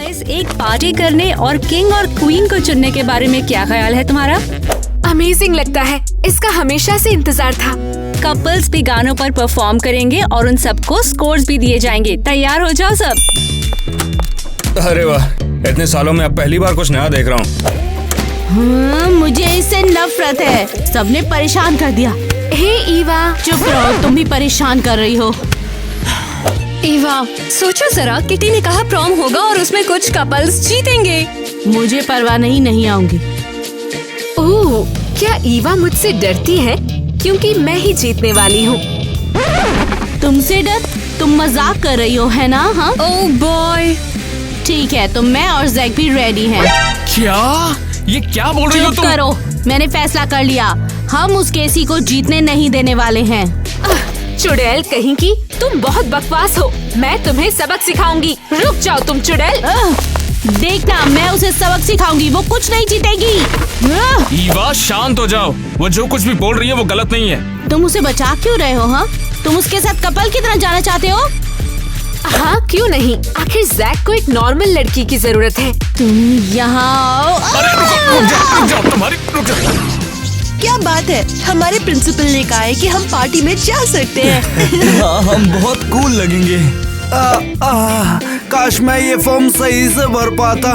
Guys, एक party करने और किंग और क्वीन को चुनने के बारे में क्या ख्याल है तुम्हारा? अमेजिंग लगता है, इसका हमेशा से इंतजार था। कपल्स भी गानों पर परफॉर्म करेंगे और उन सबको स्कोर्स भी दिए जाएंगे। तैयार हो जाओ सब। अरे वाह, इतने सालों में अब पहली बार कुछ नया देख रहा हूँ। मुझे इससे नफरत है, सबने परेशान कर दिया। हे ईवा, चुप रहो, तुम भी परेशान कर रही हो। ईवा, सोचो जरा, किटी ने कहा प्रॉम होगा और उसमें कुछ कपल्स जीतेंगे। मुझे परवाह नहीं आऊंगी। ओह, क्या ईवा मुझसे डरती है? क्योंकि मैं ही जीतने वाली हूँ। तुमसे डर? तुम मजाक कर रही हो, है ना? हाँ? Oh boy. ठीक है, तो मैं और जैक भी रेडी हैं। क्या? ये क्या बोल रही हो चुप तुम? करो, मैंने फैसला कर लिया। हम उस केसी को जीतने नहीं देने वाले हैं। चुड़ैल कहीं की, तुम बहुत बकवास हो। मैं तुम्हें सबक सिखाऊंगी। रुक जाओ तुम चुड़ैल। देखना, मैं उसे सबक सिखाऊंगी, वो कुछ नहीं जीतेगी। ईवा, शांत हो जाओ। वो जो कुछ भी बोल रही है वो गलत नहीं है। तुम उसे बचा क्यों रहे हो? हाँ, तुम उसके साथ कपल की तरह जाना चाहते हो? हाँ, क्यों नहीं? आखिर जैक को एक नॉर्मल लड़की की जरूरत है। तुम यहाँ आओ। अरे रुक जाओ, तुम्हारी रुक जाओ। क्या बात है, हमारे प्रिंसिपल ने कहा है कि हम पार्टी में जा सकते हैं। हाँ, हम बहुत कूल लगेंगे। काश मैं ये फॉर्म सही से भर पाता।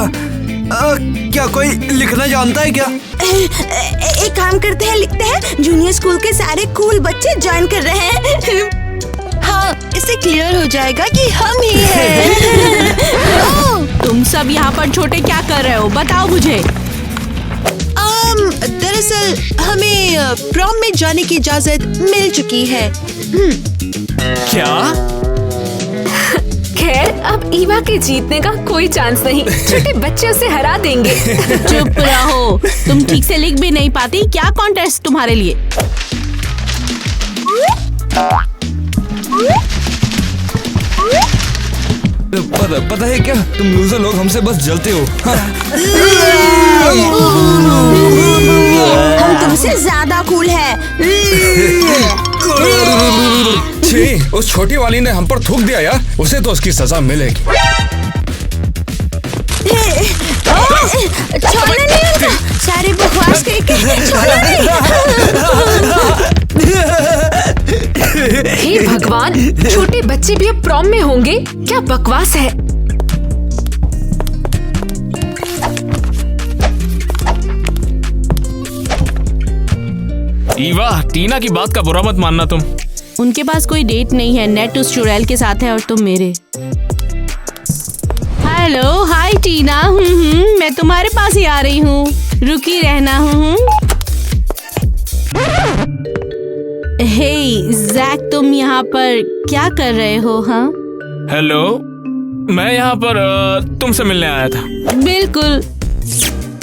क्या कोई लिखना जानता है क्या? एक काम करते हैं, लिखते हैं। जूनियर स्कूल के सारे कूल बच्चे ज्वाइन कर रहे हैं। हाँ, इससे क्लियर हो जाएगा कि हम ही हैं। तुम सब यहाँ पर छोटे क्या कर रहे हो? बताओ मुझे। दरअसल हमें प्रॉम में जाने की इजाजत मिल चुकी है। क्या? खैर, अब ईवा के जीतने का कोई चांस नहीं। छोटे बच्चे उसे हरा देंगे। चुप रहो, तुम ठीक से लिख भी नहीं पाती। क्या कॉन्टेस्ट तुम्हारे लिए? पता है क्या, तुम लूजर लोग हमसे बस जलते हो। हम तुमसे ज्यादा कूल हैं। छी, उस छोटी वाली ने हम पर थूक दिया यार। उसे तो उसकी सजा मिलेगी। छोड़ना नहीं उनका, सारे बकवास करके छोड़ना नहीं। हे भगवान, छोटे बच्चे भी अब प्रॉम में होंगे? क्या बकवास है। ईवा, टीना की बात का बुरा मत मानना तुम। उनके पास कोई डेट नहीं है। नेट उस चुड़ैल के साथ है और तुम मेरे। हेलो, हाय टीना। मैं तुम्हारे पास ही आ रही हूँ, रुकी रहना। हे जैक, तुम यहाँ पर क्या कर रहे हो? हाँ, हेलो, मैं यहाँ पर तुमसे मिलने आया था। बिल्कुल।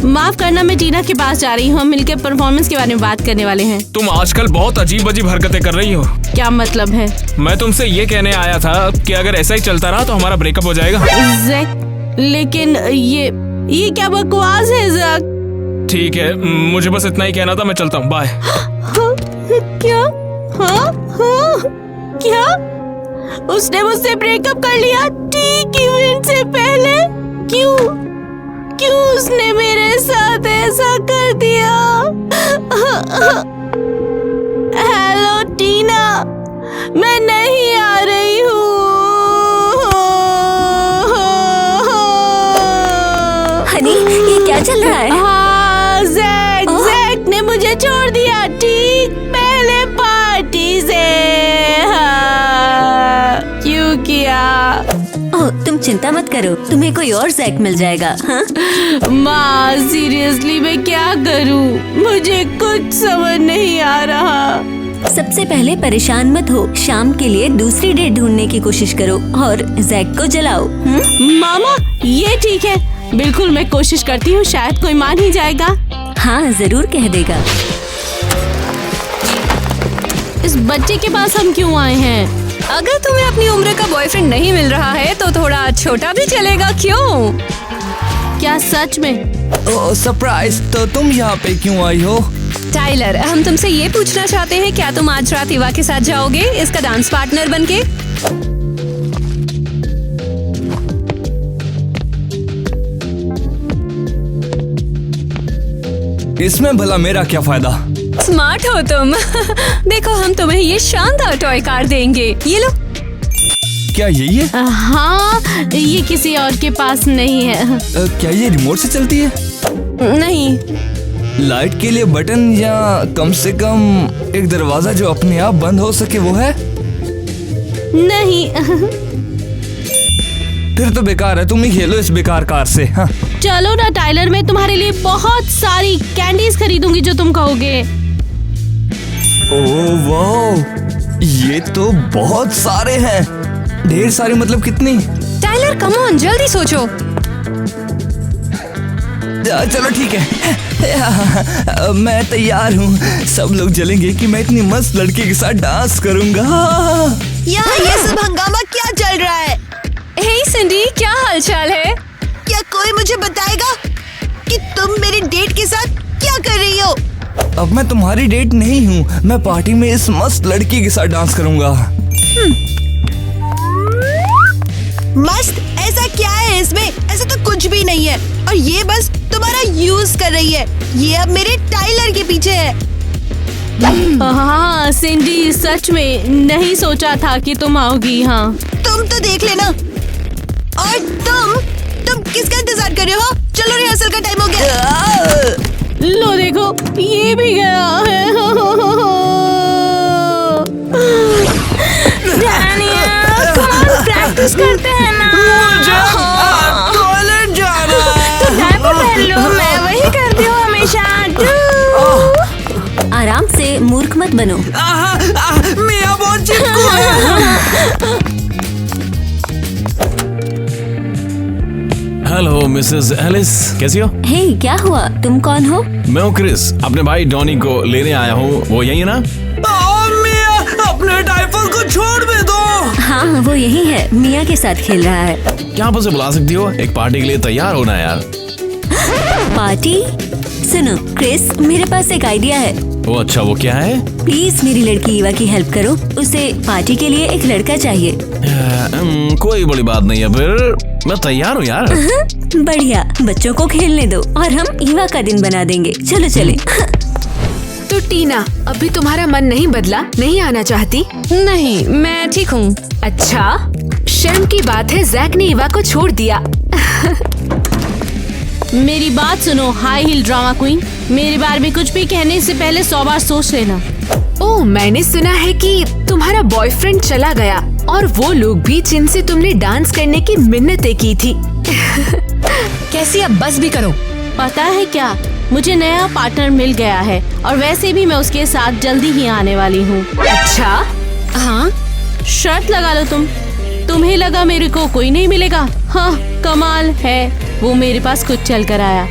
माफ करना, मैं टीना के पास जा रही हूँ। हम मिलकर परफॉर्मेंस के बारे में बात करने वाले हैं। तुम आजकल बहुत अजीब अजीब हरकतें कर रही हो। क्या मतलब है? मैं तुमसे ये कहने आया था कि अगर ऐसा ही चलता रहा तो हमारा ब्रेकअप हो जाएगा। जैक, लेकिन ये क्या बकवास है जैक? ठीक है, मुझे बस इतना ही कहना था। मैं चलता हूँ, बाय। क्या? हाँ? क्या? उसने मुझसे ब्रेकअप कर लिया ठीक इवेंट से पहले? क्यों उसने मेरे साथ ऐसा कर दिया? हेलो टीना, मैं नहीं आ रही हूँ। हनी, ये क्या चल रहा है? हाँ, जैक ने मुझे छोड़ दिया ठीक पहले पार्टी से। हाँ, क्यों किया? तुम चिंता मत करो, तुम्हें कोई और जैक मिल जाएगा। हाँ? माँ, सीरियसली मैं क्या करूँ? मुझे कुछ समझ नहीं आ रहा। सबसे पहले परेशान मत हो, शाम के लिए दूसरी डेट ढूंढने की कोशिश करो और जैक को जलाओ। मामा, ये ठीक है, बिल्कुल मैं कोशिश करती हूँ, शायद कोई मान ही जाएगा। हाँ, जरूर कह देगा। इस बच्चे के पास हम क्यों आए हैं? अगर तुम्हें अपनी उम्र का बॉयफ्रेंड नहीं मिल रहा है तो थोड़ा छोटा भी चलेगा, क्यों? क्या सच में? ओह सरप्राइज, तो तुम यहाँ पे क्यों आई हो? टाइलर, हम तुमसे ये पूछना चाहते हैं, क्या तुम आज रात ईवा के साथ जाओगे इसका डांस पार्टनर बनके? इसमें भला मेरा क्या फायदा? स्मार्ट हो तुम। देखो हम तुम्हें ये शानदार टॉय कार देंगे, ये लो। क्या यही है? हाँ, ये किसी और के पास नहीं है। क्या ये रिमोट से चलती है? नहीं। लाइट के लिए बटन या कम से कम एक दरवाजा जो अपने आप बंद हो सके वो है? नहीं। फिर तो बेकार है, तुम ही खेलो इस बेकार कार से। हाँ। चलो ना टाइलर, मैं तुम्हारे लिए बहुत सारी कैंडीज खरीदूंगी जो तुम कहोगे। ओह वाह, ये तो बहुत सारे हैं। ढेर सारे मतलब कितनी? टाइलर कम ऑन, जल्दी सोचो। चलो ठीक है, मैं तैयार हूँ। सब लोग जलेंगे कि मैं इतनी मस्त लड़की के साथ डांस करूँगा। यहाँ ये सब हंगामा क्या चल रहा है? हे सिंडी, क्या हालचाल है? क्या कोई मुझे बताएगा कि तुम मेरे डेट के साथ क्या कर रही हो? अब मैं तुम्हारी डेट नहीं हूँ, मैं पार्टी में इस मस्त लड़की के साथ डांस करूँगा। मस्त? ऐसा क्या है इसमें? ऐसा तो कुछ भी नहीं है, और ये बस तुम्हारा यूज कर रही है। ये अब मेरे टाइलर के पीछे है। हाँ सिंडी, सच में नहीं सोचा था कि तुम आओगी। हाँ, तुम तो देख लेना। और तुम किसका इंतजार कर रहे हो? चलो रिहर्सल का टाइम हो गया। लो देखो, ये भी गया है। प्रैक्टिस करते हैं ना। टॉयलेट जाना है। तो डायपर पहन लो, मैं वही करती हूँ हमेशा। आराम से, मूर्ख मत बनो। मियां बहुत चिपकू है। हेलो मिसेस एलिस, कैसी हो? हे, क्या हुआ? तुम कौन हो? मैं हूँ क्रिस, अपने भाई डॉनी को लेने आया हूँ। वो यही है ना? मियां, अपने डायपर को छोड़ भी दो। हाँ, वो यही है, मिया के साथ खेल रहा है। क्या आप उसे बुला सकती हो? एक पार्टी के लिए तैयार होना है यार। पार्टी? सुनो क्रिस, मेरे पास एक आइडिया है। वो अच्छा, वो क्या है? प्लीज मेरी लड़की ईवा की हेल्प करो, उसे पार्टी के लिए एक लड़का चाहिए। कोई बड़ी बात नहीं है, फिर मैं तैयार हूँ यार। बढ़िया, बच्चों को खेलने दो और हम ईवा का दिन बना देंगे। चलो चले। तो टीना, अभी तुम्हारा मन नहीं बदला? नहीं आना चाहती? नहीं, मैं ठीक हूँ। अच्छा, शर्म की बात है, जैक ने ईवा को छोड़ दिया। मेरी बात सुनो हाई हील ड्रामा क्वीन, मेरे बारे में कुछ भी कहने से पहले 100 बार सोच लेना। ओह, मैंने सुना है कि तुम्हारा बॉयफ्रेंड चला गया, और वो लोग भी जिनसे तुमने डांस करने की मिन्नतें की थी। कैसी, अब बस भी करो। पता है क्या, मुझे नया पार्टनर मिल गया है, और वैसे भी मैं उसके साथ जल्दी ही आने वाली हूँ। अच्छा? हाँ, शर्त लगा लो तुम्हें लगा मेरे को कोई नहीं मिलेगा? हाँ, कमाल है, वो मेरे पास खुद चल कर आया।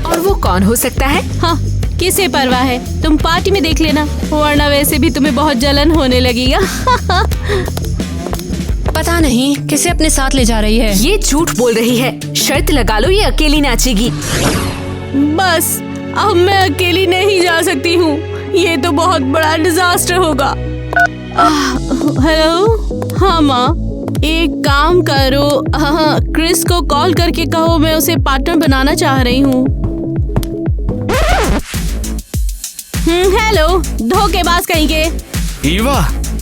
और वो कौन हो सकता है? हाँ, किसे परवाह है, तुम पार्टी में देख लेना, वरना वैसे भी तुम्हें बहुत जलन होने लगेगा। पता नहीं किसे अपने साथ ले जा रही है। ये झूठ बोल रही है। शर्त लगा लो, ये अकेली नाचेगी। बस अब मैं अकेली नहीं जा सकती हूँ, ये तो बहुत बड़ा डिजास्टर होगा। हेलो, हाँ माँ, एक काम करो, हाँ, क्रिस को कॉल करके कहो मैं उसे पार्टनर बनाना चाह रही हूँ। हेलो, धोखेबाज कहीं के। ईवा,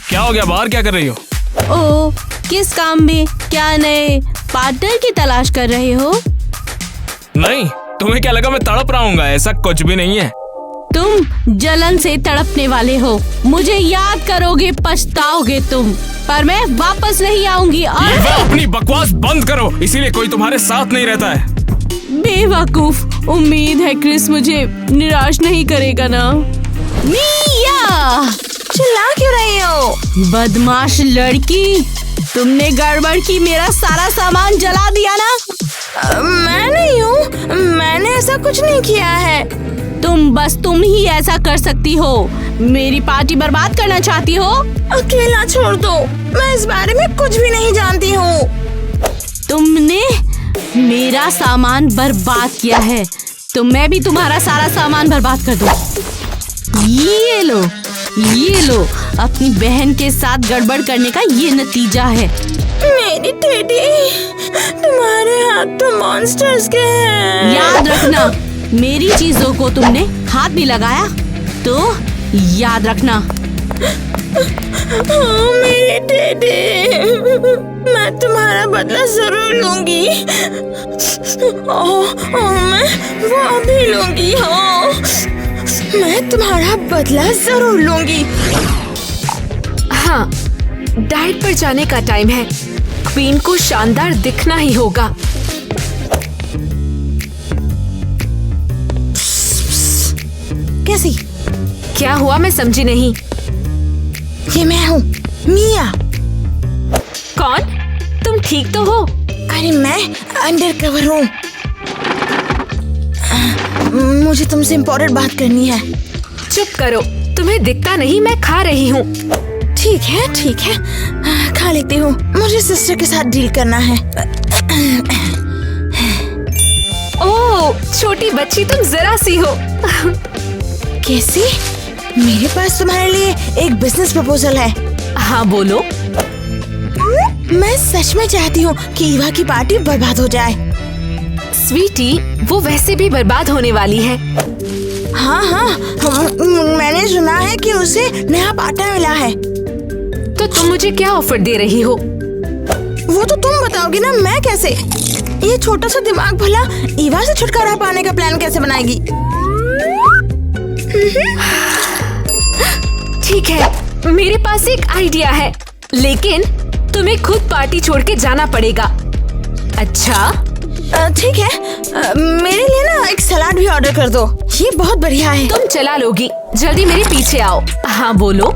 क्या हो गया? बाहर क्या कर रही हो? ओह, किस काम में? क्या नए पार्टनर की तलाश कर रहे हो? नहीं, तुम्हें क्या लगा मैं तड़प रहा हूँ? ऐसा कुछ भी नहीं है। तुम जलन से तड़पने वाले हो, मुझे याद करोगे, पछताओगे तुम, पर मैं वापस नहीं आऊंगी। और अपनी बकवास बंद करो, इसीलिए कोई तुम्हारे साथ नहीं रहता है। बेवकूफ, उम्मीद है क्रिस मुझे निराश नहीं करेगा ना। मिया, चिल्ला क्यों रही हो? बदमाश लड़की, तुमने गड़बड़ की, मेरा सारा सामान जला दिया ना। मैं नहीं हूँ, मैंने ऐसा कुछ नहीं किया है। तुम ही ऐसा कर सकती हो, मेरी पार्टी बर्बाद करना चाहती हो। अकेला छोड़ दो, मैं इस बारे में कुछ भी नहीं जानती हूँ। तुमने मेरा सामान बर्बाद किया है, तो मैं भी तुम्हारा सारा सामान बर्बाद कर दूँ। ये लो, अपनी बहन के साथ गड़बड़ करने का ये नतीजा है। मेरी टेडी, तुम्हारे हाथ तो मॉन्स्टर्स के हैं। याद रखना, मेरी चीजों को तुमने हाथ भी लगाया तो याद रखना। मेरे टेडी, मैं तुम्हारा बदला जरूर लूंगी। मैं वो अभी लूंगी। मैं तुम्हारा बदला जरूर लूंगी। हाँ, डाइट पर जाने का टाइम है। क्वीन को शानदार दिखना ही होगा। कैसी? क्या हुआ, मैं समझी नहीं। ये मैं हूँ, मिया। कौन? तुम ठीक तो हो? अरे मैं अंडर कवर हूँ। मुझे तुमसे इम्पोर्टेंट बात करनी है। चुप करो, तुम्हें दिखता नहीं मैं खा रही हूँ। ठीक है, खा लेती हूँ। मुझे सिस्टर के साथ डील करना है। ओह, छोटी बच्ची तुम जरा सी हो। कैसी? मेरे पास तुम्हारे लिए एक बिजनेस प्रपोजल है। हाँ बोलो। मैं सच में चाहती हूँ कि ईवा की पार्टी बर्बाद हो जाए। स्वीटी, वो वैसे भी बर्बाद होने वाली है। हाँ, मैंने सुना है कि उसे नया पार्टनर मिला है। तो तुम मुझे क्या ऑफर दे रही हो? वो तो तुम बताओगी ना, मैं कैसे? ये छोटा सा दिमाग भला ईवा से छुटकारा पाने का प्लान कैसे बनाएगी? ठीक है, मेरे पास एक आइडिया है, लेकिन तुम्हें खुद पार्टी छोड़ के जाना पड़ेगा। अच्छा? ठीक है, मेरे लिए ना एक सलाद भी ऑर्डर कर दो। ये बहुत बढ़िया है। तुम चला लोगी, जल्दी मेरे पीछे आओ। हाँ बोलो।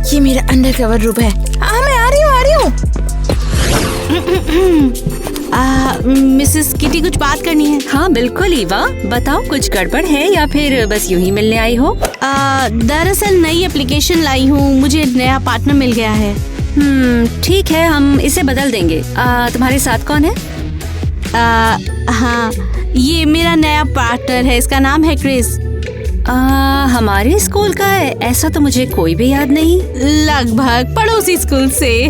ये मेरा अंडरकवर रूप है। हाँ, मैं आ रही हूँ। मिसेस किटी, कुछ बात करनी है। हाँ बिल्कुल ईवा, बताओ, कुछ गड़बड़ है या फिर बस यूं ही मिलने आई हो? दरअसल नई एप्लीकेशन लाई हूँ, मुझे नया पार्टनर मिल गया है। ठीक है, हम इसे बदल देंगे। तुम्हारे साथ कौन है? हाँ, ये मेरा नया पार्टनर है, इसका नाम है क्रिस। हमारे स्कूल का है? ऐसा तो मुझे कोई भी याद नहीं। लगभग पड़ोसी स्कूल से।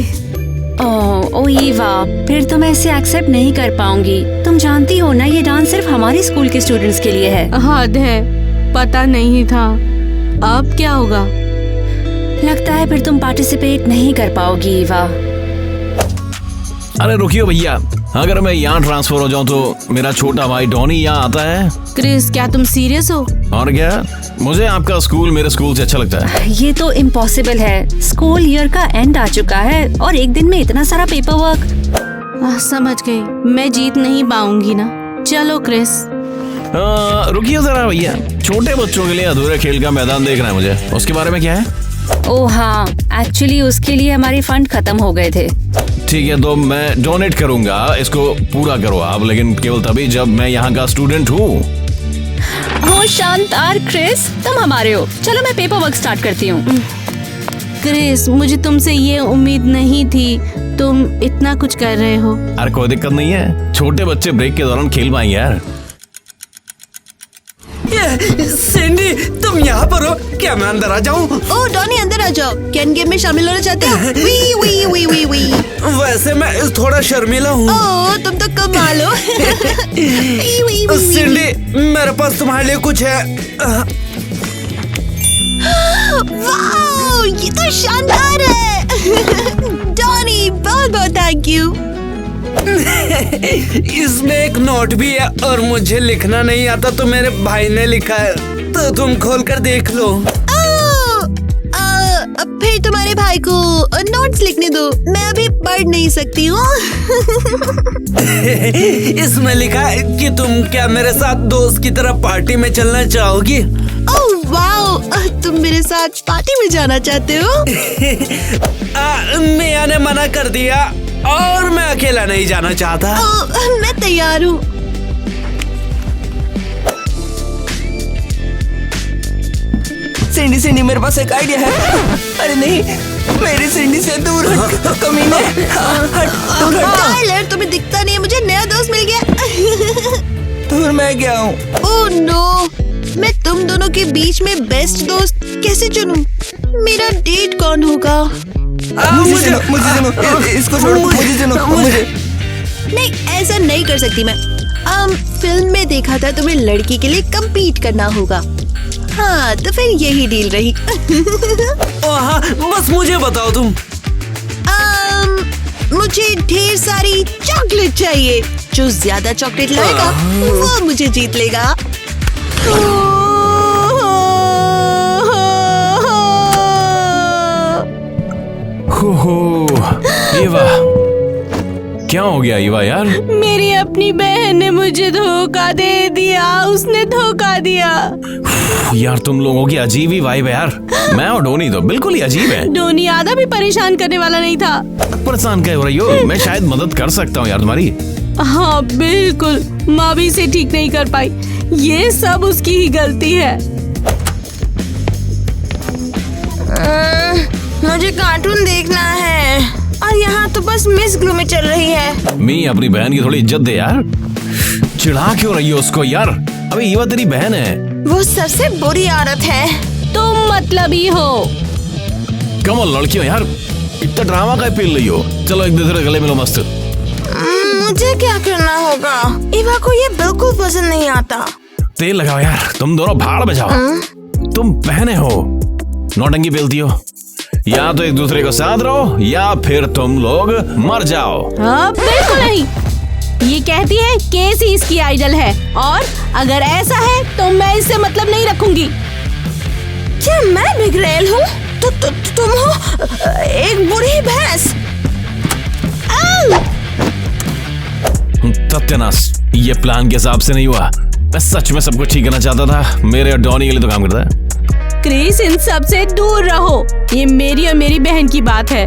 ओह ईवा, फिर तो मैं इसे एक्सेप्ट नहीं कर पाऊंगी। तुम जानती हो ना, ये डांस सिर्फ हमारे स्कूल के स्टूडेंट्स के लिए है। हद है, पता नहीं था। अब क्या होगा? लगता है फिर तुम पार्टिसिपेट नहीं कर पाओगी ईवा। अरे रुकियो भैया, अगर मैं यहाँ ट्रांसफर हो जाऊँ तो मेरा छोटा भाई डॉनी यहाँ आता है। क्रिस, क्या तुम सीरियस हो? और क्या, मुझे आपका स्कूल मेरे स्कूल से अच्छा लगता है। ये तो इम्पॉसिबल है। स्कूल ईयर का एंड आ चुका है और एक दिन में इतना सारा पेपर वर्क। समझ गई, मैं जीत नहीं पाऊंगी ना। चलो क्रिस। रुकिए जरा भैया, छोटे बच्चों के लिए अधूरे खेल का मैदान देखना है मुझे, उसके बारे में क्या है? ओह हाँ, एक्चुअली उसके लिए हमारे फंड खत्म हो गए थे। ठीक है, तो मैं डोनेट करूंगा, इसको पूरा करो आप, लेकिन केवल तभी जब मैं यहाँ का स्टूडेंट हूँ। हो शानदार क्रिस, तुम हमारे हो। चलो मैं पेपर वर्क स्टार्ट करती हूँ। क्रिस, मुझे तुमसे ये उम्मीद नहीं थी, तुम इतना कुछ कर रहे हो। अरे कोई दिक्कत नहीं है, छोटे बच्चे ब्रेक के दौरान खेल पाएंगे यार। सैंडी, तुम यहाँ पर हो? क्या मैं अंदर आ जाऊँ? ओह डॉनी, अंदर आ जाओ। कैन गेम में शामिल होना चाहते हो? वी वी वी वी वी। वैसे मैं थोड़ा शर्मीला हूँ। ओह, तुम तो कमाल हो। सैंडी, मेरे पास तुम्हारे लिए कुछ है। वाओ, ये तो शानदार है। डॉनी, बहुत बहुत थैंक यू। इसमें एक नोट भी है और मुझे लिखना नहीं आता तो मेरे भाई ने लिखा है, तो तुम खोल कर देख लो। फिर तुम्हारे भाई को नोट्स लिखने दो, मैं अभी पढ़ नहीं सकती हूँ। इसमें लिखा है कि तुम क्या मेरे साथ दोस्त की तरह पार्टी में चलना चाहोगी? ओह वाओ, तुम मेरे साथ पार्टी में जाना चाहते हो? मिया ने मना कर दिया और मैं अकेला नहीं जाना चाहता। मैं तैयार हूँ। सैंडी, मेरे पास एक आइडिया है। अरे नहीं, मेरी सैंडी से दूर हट, कमीने। टाइलर, तुम्हें दिखता नहीं है, मुझे नया दोस्त मिल गया। दूर मैं गया हूँ। ओह नो, मैं तुम दोनों के बीच में बेस्ट दोस्त कैसे चुनूं? मेरा डेट कौन होगा? मुझे सुनो, इसको छोड़ो, मुझे सुनो, मुझे। नहीं, ऐसा नहीं कर सकती मैं। फिल्म में देखा था तुम्हें लड़की के लिए compete करना होगा। हाँ, तो फिर यही डील रही। हाँ, बस मुझे बताओ तुम। मुझे ढेर सारी चॉकलेट चाहिए। जो ज्यादा चॉकलेट लाएगा वो मुझे जीत लेगा। ईवा, क्या हो गया ईवा यार? मेरी अपनी बहन ने मुझे धोखा दे दिया। उसने धोखा दिया। यार तुम लोगों की अजीब ही वाइब है यार। मैं और डोनी तो बिल्कुल ही अजीब है। डोनी आधा भी परेशान करने वाला नहीं था। परेशान क्या हो रही हो? मैं शायद मदद कर सकता हूँ यार तुम्हारी। हाँ बिल्कुल, माँ भी इसे ठीक नहीं कर पाई। ये सब उसकी ही गलती है। मुझे कार्टून देखना है और यहाँ तो बस मिस ग्लूमी चल रही है। मी अपनी बहन की थोड़ी इज्जत दे यार। चिढ़ा क्यों रही हो उसको यार? अबे ईवा तेरी बहन है। वो सबसे बुरी औरत है। तुम मतलबी हो। कम लड़कियों यार, इतना ड्रामा का पील रही हो। चलो एक दूसरे गले मिलो मस्त। मुझे क्या करना होगा? ईवा को ये बिल्कुल पसंद नहीं आता। तेल लगाओ यार, तुम दोनों भाड़ में जाओ। तुम बहने हो, नौटंकी पेलती हो। या तो एक दूसरे को साथ रहो या फिर तुम लोग मर जाओ। हाँ बिल्कुल नहीं। ये कहती है केसी इसकी आइडल है और अगर ऐसा है तो मैं इससे मतलब नहीं रखूंगी। क्या मैं बिगड़ैल हूँ? तुम हो एक बुरी भैंस। सत्यानाश, ये प्लान के हिसाब से नहीं हुआ। मैं सच में सब कुछ ठीक करना चाहता था। मेरे और डॉनी के लिए तो काम करता है। क्रिस, इन सब से दूर रहो। ये मेरी और मेरी बहन की बात है।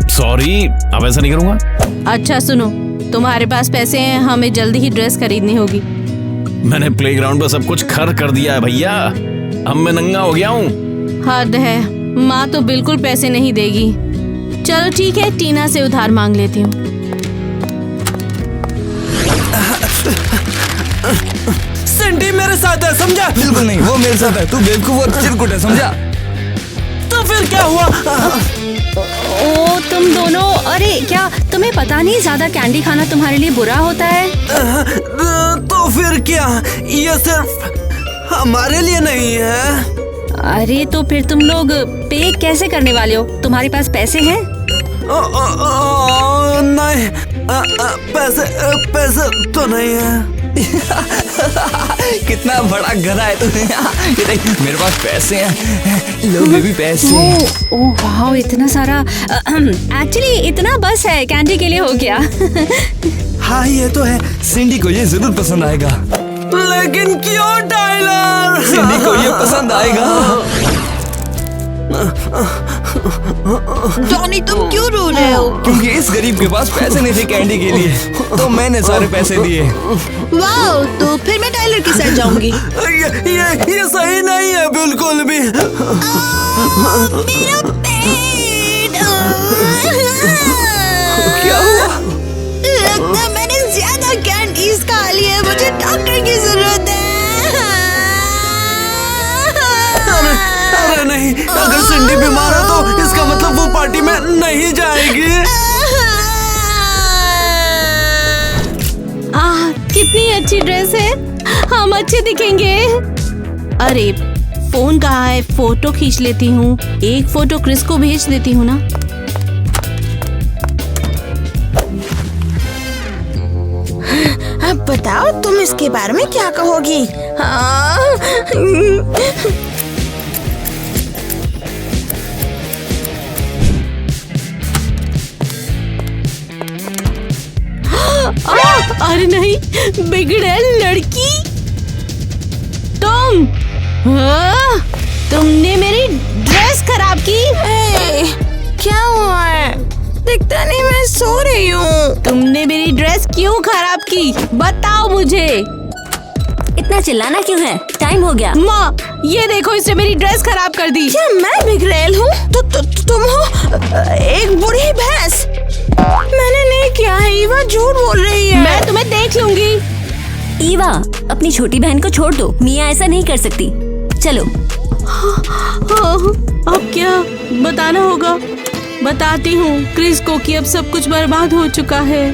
सॉरी, अब ऐसा नहीं करूंगा। अच्छा सुनो, तुम्हारे पास पैसे हैं, हमें जल्दी ही ड्रेस खरीदनी होगी। मैंने प्लेग्राउंड पर सब कुछ खर्च कर दिया है भैया। अब मैं नंगा हो गया हूँ। हद है, माँ तो बिल्कुल पैसे नहीं देगी। चलो ठीक है, टीना से उधार मांग लेती हूँ। सैंडी मेरे साथ है, समझा? बिल्कुल नहीं, वो मेरे साथ है। तू बेवकूफ और चिरकुट है, समझा? तो फिर क्या हुआ? ओ तुम दोनों, अरे क्या तुम्हें पता नहीं ज्यादा कैंडी खाना तुम्हारे लिए बुरा होता है? तो फिर क्या? ये सिर्फ हमारे लिए नहीं है। अरे तो फिर तुम लोग पे कैसे करने वाले हो? तुम्हारे पास पैसे हैं? नहीं, पैसे तो नहीं है। कितना बड़ा घर है तूने। ये देख, मेरे पास पैसे हैं। लो बेबी पैसे। ओह वाह, इतना सारा। एक्चुअली इतना बस है, कैंडी के लिए हो गया। हाँ ये तो है, सिंडी को ये जरूर पसंद आएगा। लेकिन क्यों टाइलर? सिंडी को ये पसंद आएगा। जॉनी, तुम क्यों रो रहे हो? क्योंकि इस गरीब के पास पैसे नहीं थे कैंडी के लिए, तो मैंने सारे पैसे दिए। वाह, तो फिर मैं टाइलर के साथ जाऊंगी। ये सही नहीं है बिल्कुल भी। मेरा पेट। क्या हुआ? लगता है मैंने ज्यादा कैंडीज खा ली है। मुझे डॉक्टर की जरूरत है। अरे नहीं, अगर सिंडी बीमार है तो इसका मतलब वो पार्टी में नहीं जाएगी। कितनी अच्छी ड्रेस है, हम अच्छे दिखेंगे। अरे फोन कहाँ है? फोटो खींच लेती हूँ। एक फोटो क्रिस को भेज देती हूँ ना। अब बताओ तुम इसके बारे में क्या कहोगी? अरे नहीं, बिगड़ैल लड़की तुम। तुमने मेरी ड्रेस खराब की। क्या हुआ है? दिखता नहीं, मैं सो रही हूँ। तुमने मेरी ड्रेस क्यों खराब की? बताओ मुझे। इतना चिल्लाना क्यों है? टाइम हो गया। माँ, ये देखो, इसने मेरी ड्रेस खराब कर दी। क्या मैं बिगड़ैल हूँ? तुम हो एक बुरी भैंस। मैंने नहीं किया है। ईवा झूठ बोल रही है। मैं तुम्हें देख लूंगी। ईवा, अपनी छोटी बहन को छोड़ दो। मिया ऐसा नहीं कर सकती। चलो। अब क्या बताना होगा? बताती हूँ क्रिस को कि अब सब कुछ बर्बाद हो चुका है।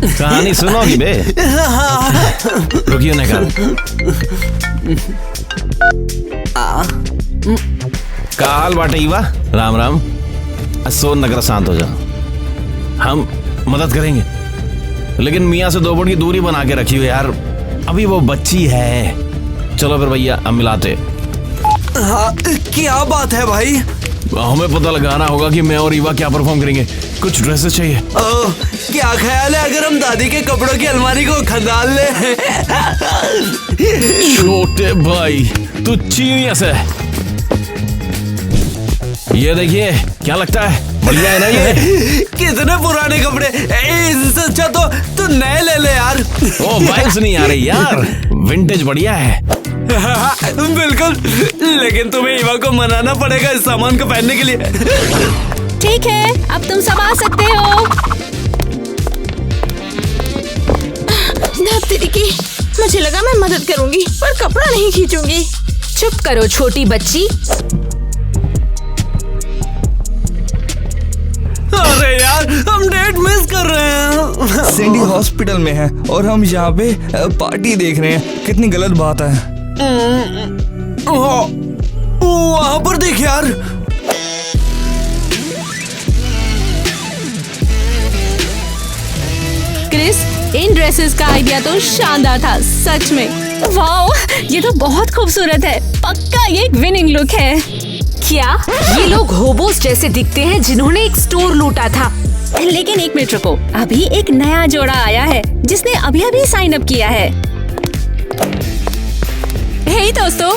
कहानी सुनोगी बे? रुकियो निकाल। का हाल बाटे ईवा? राम राम। सोन नगर शांत हो जाओ, हम मदद करेंगे, लेकिन मियाँ से 2 फुट की दूरी बना के रखियो यार, अभी वो बच्ची है। चलो फिर भैया हम मिलाते। हाँ, क्या बात है भाई? हमें पता लगाना होगा कि मैं और ईवा क्या परफॉर्म करेंगे। कुछ ड्रेसेस चाहिए। क्या ख्याल है अगर हम दादी के कपड़ों की अलमारी को खंगाल ले? छोटे भाई तू जीनियस है। ये देखिए, क्या लगता है? बढ़िया है ना ये? कितने पुराने कपड़े, इससे अच्छा तो नए ले ले यार। ओ वाइब्स नहीं आ रही यार, विंटेज बढ़िया है। बिल्कुल, लेकिन तुम्हें ईवा को मनाना पड़ेगा इस सामान को पहनने के लिए। ठीक है, अब तुम सब आ सकते हो। की मुझे लगा मैं मदद करूंगी पर कपड़ा नहीं खींचूंगी। चुप करो छोटी बच्ची। अरे यार, हम डेट मिस कर रहे हैं। सिंडी हॉस्पिटल में है और हम यहाँ पे पार्टी देख रहे हैं। कितनी गलत बात है। वहाँ पर देख यार। क्रिस, इन ड्रेसेस का आइडिया तो शानदार था, सच में। वाओ, ये तो बहुत खूबसूरत है। पक्का ये एक विनिंग लुक है। क्या ये लोग होबोस जैसे दिखते हैं जिन्होंने एक स्टोर लूटा था? लेकिन एक मिनट रुको, अभी एक नया जोड़ा आया है जिसने अभी अभी साइन अप किया है। हे दोस्तों,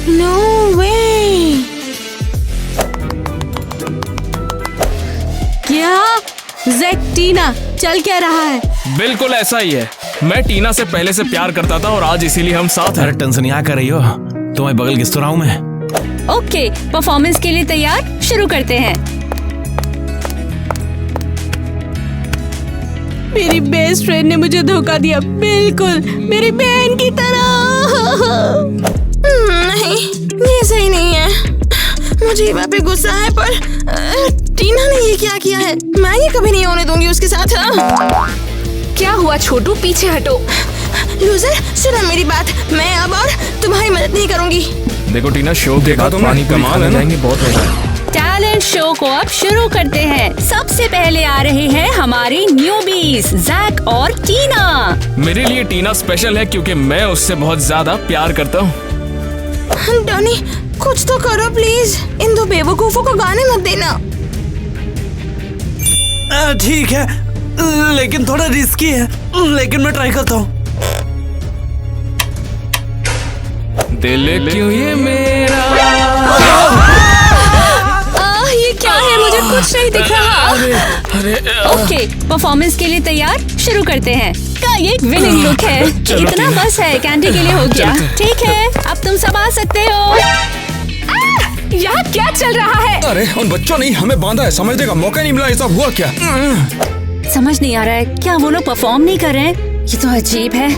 नो वे। क्या जैक टीना चल क्या रहा है? बिल्कुल ऐसा ही है। मैं टीना से पहले से प्यार करता था और आज इसीलिए हम साथ हैं। अरे टेंशन यहाँ कर रही हो, तुम्हें बगल किस तो रहा हूँ मैं। ओके, परफॉर्मेंस के लिए तैयार? शुरू करते हैं। मेरी बेस्ट फ्रेंड ने मुझे धोखा दिया, बिल्कुल मेरी बहन की तरह। नहीं, ये सही नहीं है। मुझे ईवा पे गुस्सा है पर टीना ने ये क्या किया है? मैं ये कभी नहीं होने दूंगी उसके साथ। क्या हुआ छोटू, पीछे हटो। लूजर, सुनो मेरी बात, मैं अब और तुम्हारी मदद नहीं करूंगी। देखो टीना, शो देखा तो पानी कमाल है ना, बहुत होता है। टैलेंट शो को अब शुरू करते हैं। सबसे पहले आ रहे हैं हमारी न्यूबीज, जैक और टीना। मेरे लिए टीना स्पेशल है क्योंकि मैं उससे बहुत ज्यादा प्यार करता हूँ। डॉनी, कुछ तो करो प्लीज। इन 2 बेवकूफों को गाने मत देना। ठीक है, लेकिन थोड़ा रिस्की है, लेकिन मैं ट्राई करता हूँ। दिल क्यों ये मेरा। ये क्या है? मुझे कुछ नहीं दिख रहा। ओके, परफॉर्मेंस के लिए तैयार? शुरू करते हैं। का ये एक विनिंग लुक है। इतना बस है, कैंडी के लिए हो गया। ठीक है, अब तुम सब आ सकते हो। यहाँ क्या चल रहा है? अरे उन बच्चों ने हमें बांधा है, समझने का मौका नहीं मिला। ऐसा हुआ क्या? समझ नहीं आ रहा है, क्या वो लोग परफॉर्म नहीं कर रहे हैं? ये तो अजीब है।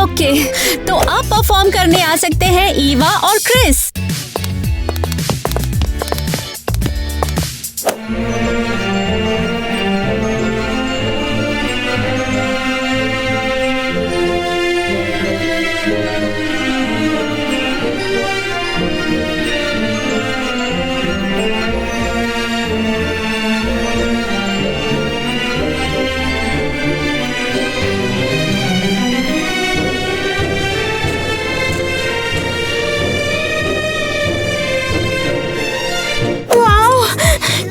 ओके, तो अब परफॉर्म करने आ सकते हैं ईवा और क्रिस।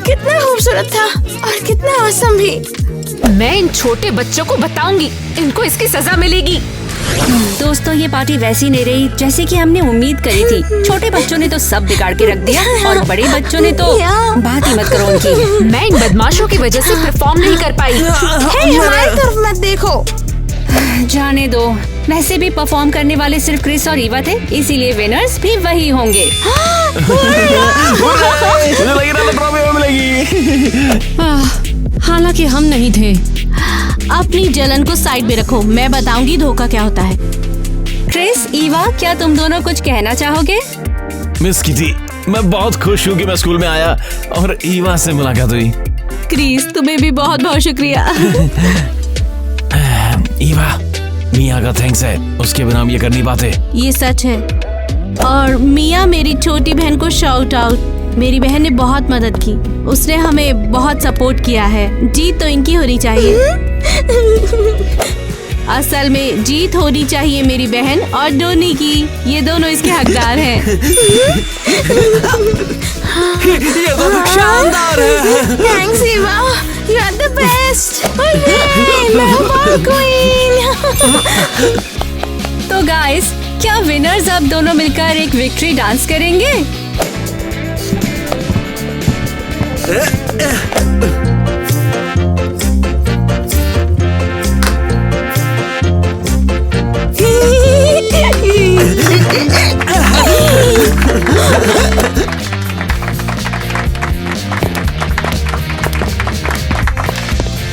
कितना खूबसूरत था और कितना औसम भी। मैं इन छोटे बच्चों को बताऊंगी, इनको इसकी सजा मिलेगी। दोस्तों, ये पार्टी वैसी नहीं रही जैसे कि हमने उम्मीद करी थी। छोटे बच्चों ने तो सब बिगाड़ के रख दिया और बड़े बच्चों ने तो बात ही मत करो उनकी। मैं इन बदमाशों की वजह से परफॉर्म नहीं कर पाई। हे, हमारी तरफ मत देखो। जाने दो, वैसे भी परफॉर्म करने वाले सिर्फ क्रिस और ईवा थे, इसीलिए विनर्स भी वही होंगे। हालांकि हम नहीं थे। अपनी जलन को साइड में रखो, मैं बताऊंगी धोखा क्या होता है। क्रिस, ईवा, क्या तुम दोनों कुछ कहना चाहोगे? मिस किटी, मैं बहुत खुश हूँ कि मैं स्कूल में आया और ईवा से मुलाकात हुई। क्रिस, तुम्हें भी बहुत बहुत शुक्रिया। ईवा, मिया का थैंक्स है, उसके बिना हम ये कर नहीं पाते। ये सच है। और मिया मेरी छोटी बहन को शाउट आउट। मेरी बहन ने बहुत मदद की, उसने हमें बहुत सपोर्ट किया है। जीत तो इनकी होनी चाहिए। असल में जीत होनी चाहिए मेरी बहन और डोनी की। ये दोनों इसके हकदार हैं। ये तो शानदार है। Thanks Eva, you are the best. मैं क्वीन। तो गाइस, क्या विनर्स अब दोनों मिलकर एक विक्ट्री डांस करेंगे?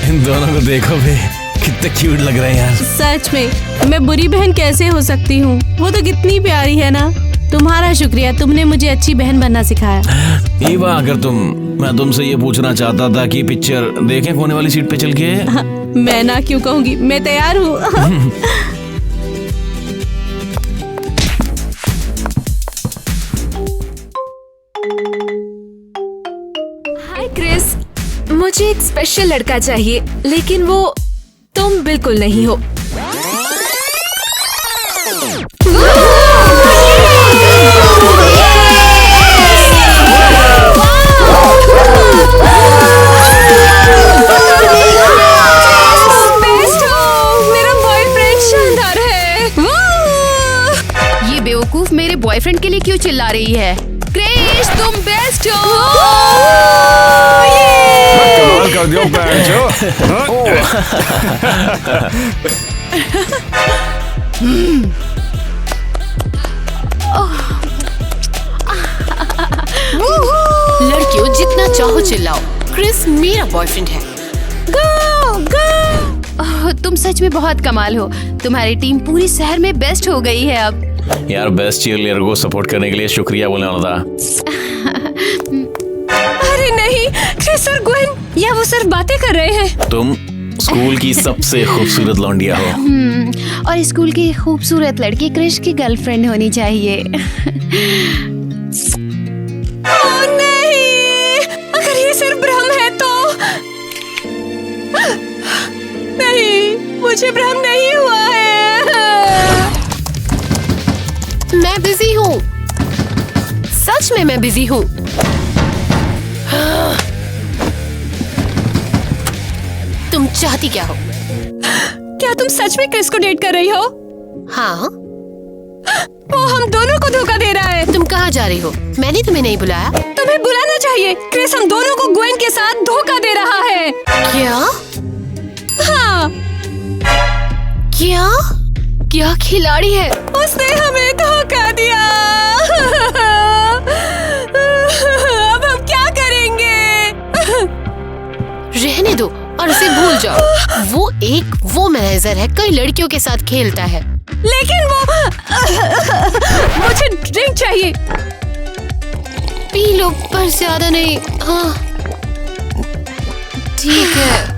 इन दोनों को देखो बे, कितने क्यूट लग रहे हैं यार। सच में मैं बुरी बहन कैसे हो सकती हूँ? वो तो कितनी प्यारी है ना। तुम्हारा शुक्रिया, तुमने मुझे अच्छी बहन बनना सिखाया। ईवा, अगर मैं तुमसे ये पूछना चाहता था कि पिक्चर देखें कोने वाली सीट पे चल के। मैं ना क्यों कहूँगी, मैं तैयार हूँ। हाय क्रिस, मुझे एक स्पेशल लड़का चाहिए, लेकिन वो तुम बिल्कुल नहीं हो। ये बेवकूफ मेरे बॉयफ्रेंड के लिए क्यों चिल्ला रही है? क्रिस, तुम बेस्ट हो। कमाल कर दियो बैंजो। लड़कियों, जितना चाहो चिल्लाओ, क्रिस मेरा बॉयफ्रेंड है। तुम सच में बहुत कमाल हो। तुम्हारी टीम पूरी शहर में बेस्ट हो गई है अब। यार, बेस्ट चीयरलीडर को सपोर्ट करने के लिए शुक्रिया बोलने वाला था। अरे नहीं, क्रिस और ग्वेन, या वो सिर्फ बातें कर रहे हैं। तुम स्कूल की सबसे खूबसूरत लौंडिया हो। और स्कूल की खूबसूरत लड़की क्रिस की गर्लफ्रेंड होनी चाहिए। ओह नहीं, अगर ये सिर्फ भ्रम है तो। नहीं, मुझे भ्रम नहीं हुआ है। मैं बिजी हूँ, सच में मैं बिजी हूँ। तुम चाहती क्या हो? क्या तुम सच में क्रिस को डेट कर रही हो? हाँ। वो हम दोनों को धोखा दे रहा है। तुम कहाँ जा रही हो? मैंने तुम्हें नहीं बुलाया। तुम्हें बुलाना चाहिए। क्रिस हम दोनों को ग्वेन के साथ धोखा दे रहा है। क्या? हाँ। क्या? क्या खिलाड़ी है? उसने हमें धोखा दिया। अब हम क्या करेंगे? रहने दो और उसे भूल जाओ। वो मैनेजर है, कई लड़कियों के साथ खेलता है। लेकिन वो मुझे ड्रिंक चाहिए। पी लो, पर ज्यादा नहीं। हाँ, ठीक है।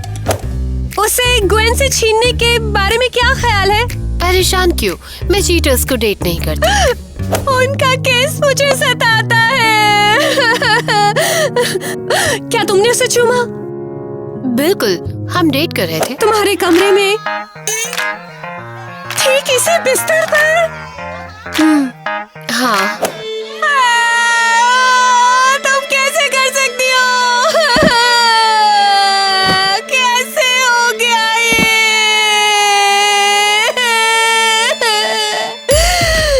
उसे ग्वेन से छीनने के बारे में क्या ख्याल है? परेशान क्यों? मैं चीटर्स को डेट नहीं करती। उनका केस मुझे सताता है। क्या तुमने उसे चूमा? बिल्कुल, हम डेट कर रहे थे। तुम्हारे कमरे में? ठीक इसी बिस्तर पर? हाँ। तुम कैसे कर सकती हो? कैसे हो गया ये?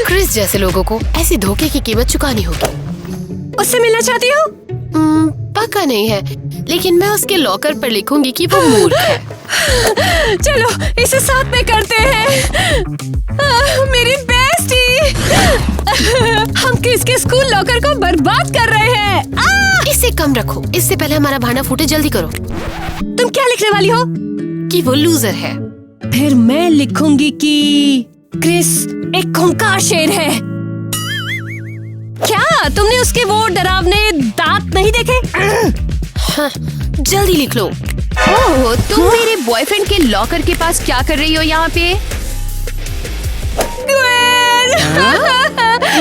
क्रिस जैसे लोगों को ऐसी धोखे की कीमत चुकानी होगी। उससे मिलना चाहती हो? पक्का नहीं है, लेकिन मैं उसके लॉकर पर लिखूंगी कि वो मूर्ख है। चलो इसे साथ में करते हैं। मेरी बेस्टी। हम किसके स्कूल लॉकर को बर्बाद कर रहे हैं। इसे कम रखो, इससे पहले हमारा भांडा फूटे। जल्दी करो। तुम क्या लिखने वाली हो? कि वो लूजर है। फिर मैं लिखूंगी कि क्रिस एक खूंखार शेर है। क्या तुमने उसके वो डरावने दांत नहीं देखे? हाँ, जल्दी लिख लो। ओह, तुम मेरे बॉयफ्रेंड के लॉकर के पास क्या कर रही हो यहाँ पे?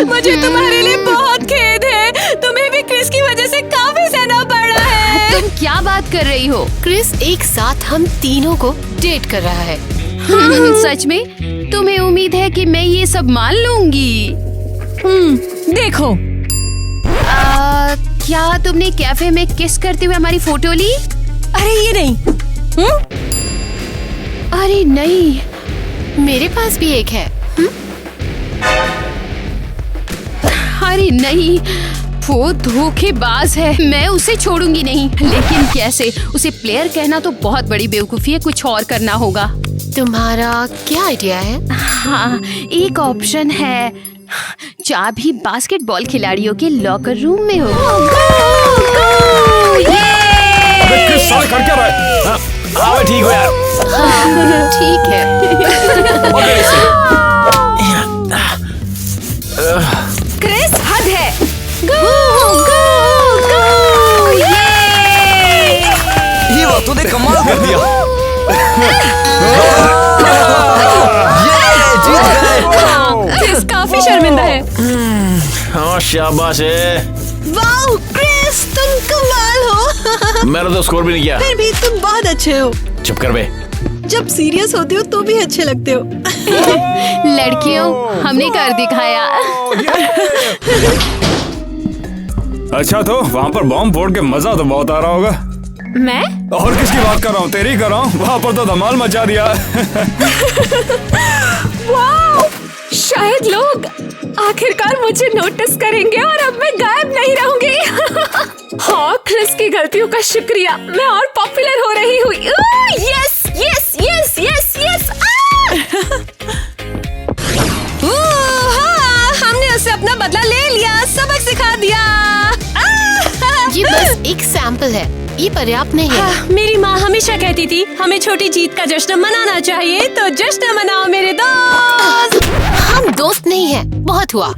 मुझे तुम्हारे लिए बहुत खेद है। तुम्हें भी क्रिस की वजह से काफी सहना पड़ रहा है। तुम क्या बात कर रही हो? क्रिस एक साथ हम तीनों को डेट कर रहा है। सच में? तुम्हें उम्मीद है कि मैं ये सब मान लूंगी? देखो, क्या तुमने कैफे में किस करते हुए हमारी फोटो ली? अरे ये नहीं। अरे नहीं, मेरे पास भी एक है। अरे नहीं, वो धोखेबाज है। मैं उसे छोड़ूंगी नहीं। लेकिन कैसे? उसे प्लेयर कहना तो बहुत बड़ी बेवकूफी है। कुछ और करना होगा। तुम्हारा क्या आइडिया है? हाँ, एक ऑप्शन है। चाबी बास्केटबॉल खिलाड़ियों के लॉकर रूम में होगा। क्रिस साले कर क्या रहा है? हाँ ठीक हो यार। ठीक है। क्रिस हद है। ये बात तूने कमाल कर दिया। ये जीत गए। क्रिस काफी शर्मिंदा है। हाँ शाबाश है। वाओ क्रिस, तुम कमाल हो। मैंने तो स्कोर भी नहीं किया। फिर भी तुम बहुत अच्छे हो। चुप कर बे। जब सीरियस होते हो तो भी अच्छे लगते हो। लड़कियों, हमने कर दिखाया। अच्छा, तो वहाँ पर बॉम्ब फोड़ के मजा तो बहुत आ रहा होगा। मैं? और किसकी बात कर रहा हूँ? तेरी कर रहा हूँ। वहाँ पर तो धमाल मचा दिया। वाओ! शायद लोग आखिरकार मुझे नोटिस करेंगे और अब मैं गायब नहीं रहूंगी। हाँ, क्रिस की गलतियों का शुक्रिया, मैं और पॉपुलर हो रही हूँ। Yes yes yes yes yes. हमने उससे अपना बदला ले लिया, सबक सिखा दिया। ये बस एक सैंपल है, ये पर्याप्त नहीं है। मेरी माँ हमेशा कहती थी हमें छोटी जीत का जश्न मनाना चाहिए, तो जश्न मनाओ मेरे दोस्त। हम दोस्त नहीं है, बहुत हुआ।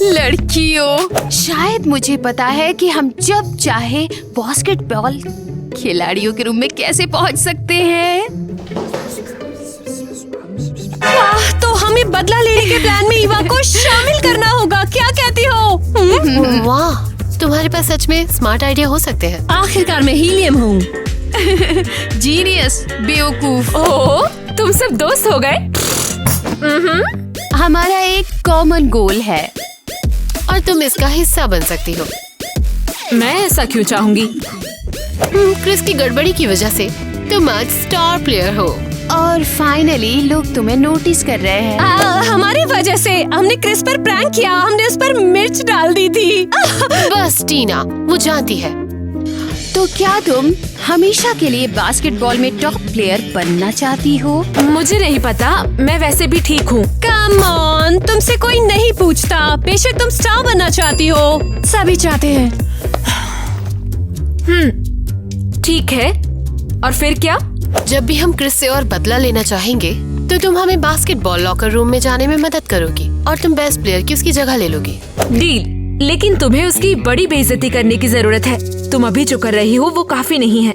लड़कियों, शायद मुझे पता है कि हम जब चाहे बास्केटबॉल खिलाड़ियों के रूम में कैसे पहुंच सकते हैं। तो हमें बदला लेने के प्लान में ईवा को शामिल करना होगा। क्या कहती हो? वाह, तुम्हारे पास सच में स्मार्ट आइडिया हो सकते हैं। आखिरकार मैं हीलियम हूँ। जीनियस, बेवकूफ। ओह, तुम सब दोस्त हो गए? हमारा एक कॉमन गोल है और तुम इसका हिस्सा बन सकती हो। मैं ऐसा क्यों चाहूंगी? क्रिस की गड़बड़ी की वजह से तुम आज स्टार प्लेयर हो और फाइनली लोग तुम्हें नोटिस कर रहे हैं। हमारी वजह से हमने क्रिस पर प्रैंक किया, हमने उस पर मिर्च डाल दी थी। बस टीना, वो जानती है। तो क्या तुम हमेशा के लिए बास्केटबॉल में टॉप प्लेयर बनना चाहती हो? मुझे नहीं पता, मैं वैसे भी ठीक हूँ। कम ऑन, तुमसे कोई नहीं पूछता। बेशक तुम स्टार बनना चाहती हो, सभी चाहते हैं। ठीक है, और फिर क्या? जब भी हम क्रिस से और बदला लेना चाहेंगे तो तुम हमें बास्केटबॉल लॉकर रूम में जाने में मदद करोगी और तुम बेस्ट प्लेयर की उसकी जगह ले लोगी। डील, लेकिन तुम्हें उसकी बड़ी बेइज्जती करने की जरूरत है। तुम अभी जो कर रही हो वो काफी नहीं है।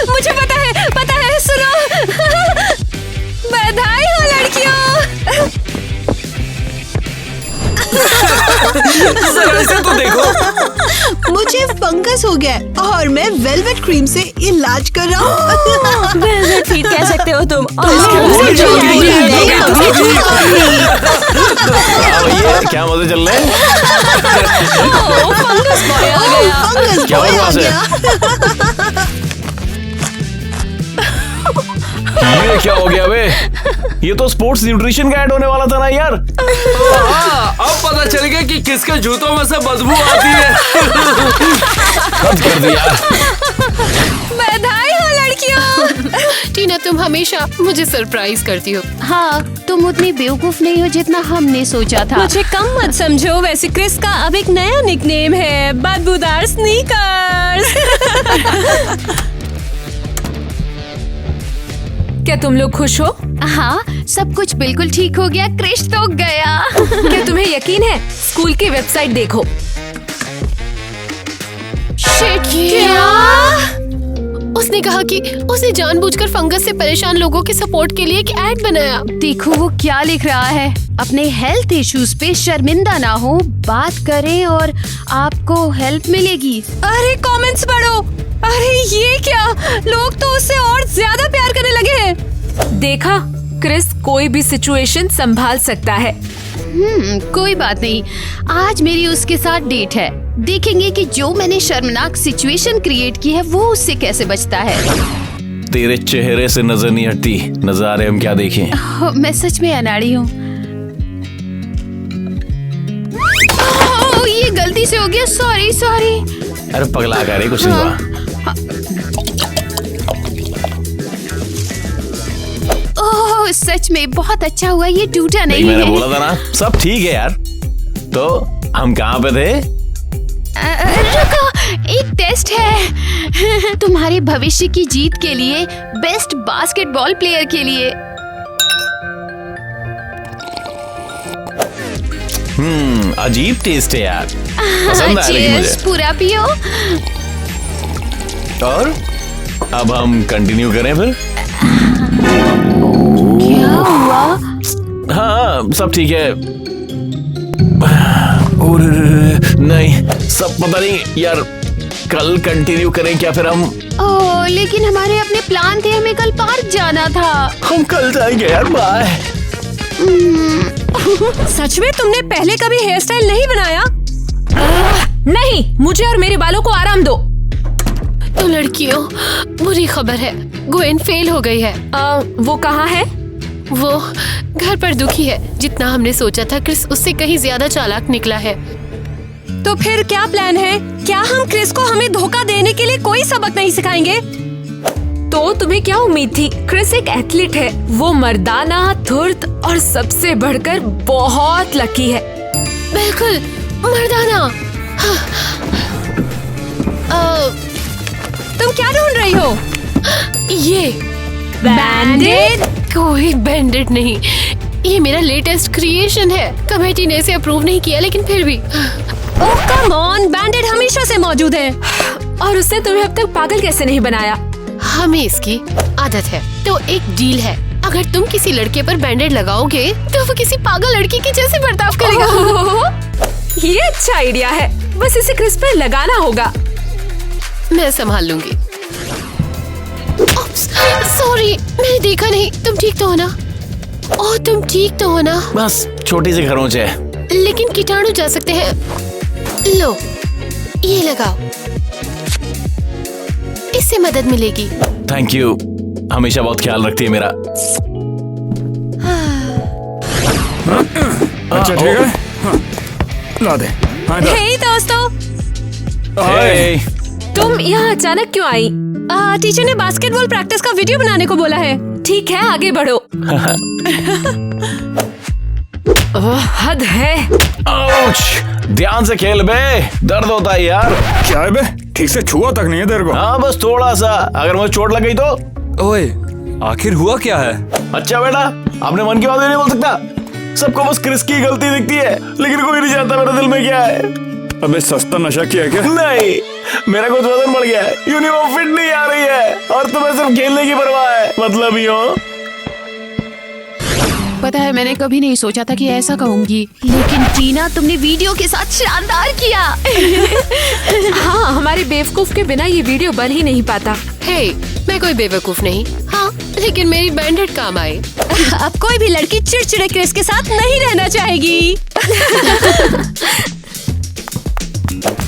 मुझे पता है, सुनो। बधाई हो लड़कियों। जरा इसे तो देखो। मुझे फंगस हो गया है और मैं वेलवेट क्रीम से इलाज कर रहा हूँ। वेलवेट फीट कह सकते हो तुम। क्या मजे चल रहे हैं? फंगस बॉय आ गया। फंगस क्या बॉय आ बकवास है? गया। ये क्या हो गया बे? ये तो स्पोर्ट्स न्यूट्रिशन का ऐड होने वाला था ना यार। हाँ, अब पता चल गया कि किसके जूतों में से बदबू आती है। हद कर दिया। बधाई हो लड़कियों। टीना, तुम हमेशा मुझे सरप्राइज करती हो। हाँ, तुम उतनी बेवकूफ नहीं हो जितना हमने सोचा था। मुझे कम मत समझो। वैसे क्रिस का अब एक नया निकनेम है, बदबूदार स्नीकर्स। क्या तुम लोग खुश हो? हाँ, सब कुछ बिल्कुल ठीक हो गया। क्रिश तो गया। क्या तुम्हें यकीन है? स्कूल की वेबसाइट देखो। शिट, क्या? उसने कहा कि उसने जानबूझकर फंगस से परेशान लोगों के सपोर्ट के लिए एक ऐड बनाया। देखो वो क्या लिख रहा है, अपने हेल्थ इश्यूज पे शर्मिंदा ना हो, बात करें और आपको हेल्प मिलेगी। अरे कमेंट्स पढ़ो। अरे ये क्या, लोग तो उससे और ज्यादा प्यार करने लगे हैं। देखा, क्रिस कोई भी सिचुएशन संभाल सकता है। कोई बात नहीं, आज मेरी उसके साथ डेट है, देखेंगे कि जो मैंने शर्मनाक सिचुएशन क्रिएट की है वो उससे कैसे बचता है। तेरे चेहरे से नजर नहीं हटती, नजारे हम क्या देखें। मैं सच में अनाड़ी हूँ। ये गलती से हो गया, सॉरी सॉरी। अरे पगला कर, कुछ नहीं हुआ। ओह सच में बहुत अच्छा हुआ, ये टूटा नहीं मैंने है। बोला था ना, सब ठीक है यार। तो हम कहाँ पे थे? रुको, एक टेस्ट है तुम्हारे भविष्य की जीत के लिए, बेस्ट बास्केटबॉल प्लेयर के लिए। अजीब टेस्ट है यार, पसंद आया लेकिन मुझे। Cheers, पूरा पियो। और अब हम कंटिन्यू करें फिर? क्या हुआ? हाँ सब ठीक है। और नहीं, सब पता नहीं यार, कल कंटिन्यू करें क्या फिर हम? ओह लेकिन हमारे अपने प्लान थे, हमें कल पार्क जाना था। हम कल जाएंगे यार, बाय। सच में तुमने पहले कभी हेयर स्टाइल नहीं बनाया? नहीं, मुझे और मेरे बालों को आराम दो। तो लड़कियों, बुरी खबर है, ग्वेन फेल हो गई है। वो कहाँ है? वो घर पर दुखी है। जितना हमने सोचा था, क्रिस उससे कहीं ज्यादा चालाक निकला है। तो फिर क्या प्लान है? क्या हम क्रिस को हमें धोखा देने के लिए कोई सबक नहीं सिखाएंगे? तो तुम्हें क्या उम्मीद थी? क्रिस एक एथलीट है, वो मर्दाना, धूर्त और सबसे बढ़कर बहुत लकी है। बिल्कुल मर्दाना। तुम क्या ढूंढ रही हो? ये बैंडेड? कोई बैंडेड नहीं, ये मेरा लेटेस्ट क्रिएशन है। कमेटी ने इसे अप्रूव नहीं किया, लेकिन फिर भी। ओह कम ऑन, बैंडेड हमेशा से मौजूद है। और उसने तुम्हें अब तक पागल कैसे नहीं बनाया? हमें इसकी आदत है। तो एक डील है, अगर तुम किसी लड़के पर बैंडेड लगाओगे तो वो किसी पागल लड़की की जैसे बर्ताव करेगा। ये अच्छा आइडिया है, बस इसे क्रिस पर लगाना होगा। मैं संभाल लूंगी। सॉरी, मैंने देखा नहीं। तुम ठीक तो हो ना? ओह तुम ठीक तो हो ना? बस छोटी सी खरोंच है, लेकिन कीटाणु जा सकते हैं। लो ये लगाओ, इससे मदद मिलेगी। थैंक यू, हमेशा बहुत ख्याल रखती है मेरा। अच्छा ठीक है, हाँ, ला दे। हाँ, इधर। हे दोस्तों, हे, तुम यहाँ अचानक क्यों आई? टीचर ने बास्केटबॉल प्रैक्टिस का वीडियो बनाने को बोला है। ठीक है, आगे बढ़ो। हद है। आउच! ध्यान से खेल बे, दर्द होता है यार। क्या है बे, ठीक से छुआ तक नहीं है तेरे को। हाँ बस थोड़ा सा, अगर मुझे चोट लग गई तो। ओए, आखिर हुआ क्या है? अच्छा बेटा, अपने मन की बात नहीं बोल सकता। सबको बस क्रिस की गलती दिखती है, लेकिन कोई नहीं जानता मेरे दिल में क्या है। अबे सस्ता नशा किया क्या? नहीं, मेरा कुछ वजन बढ़ गया है, यूनिफॉर्म फिट नहीं आ रही है, और तुम्हें सिर्फ खेलने की परवाह है। मतलब ही हो। पता है मैंने कभी नहीं सोचा था कि ऐसा कहूंगी, लेकिन टीना तुमने वीडियो के साथ शानदार किया। हाँ, हमारे बेवकूफ के बिना ये वीडियो बन ही नहीं पाता। हे, मैं कोई बेवकूफ नहीं। हाँ, लेकिन मेरी बैंडेड काम आई। अब कोई भी लड़की चिड़चिड़े क्रिस के साथ नहीं रहना चाहेगी।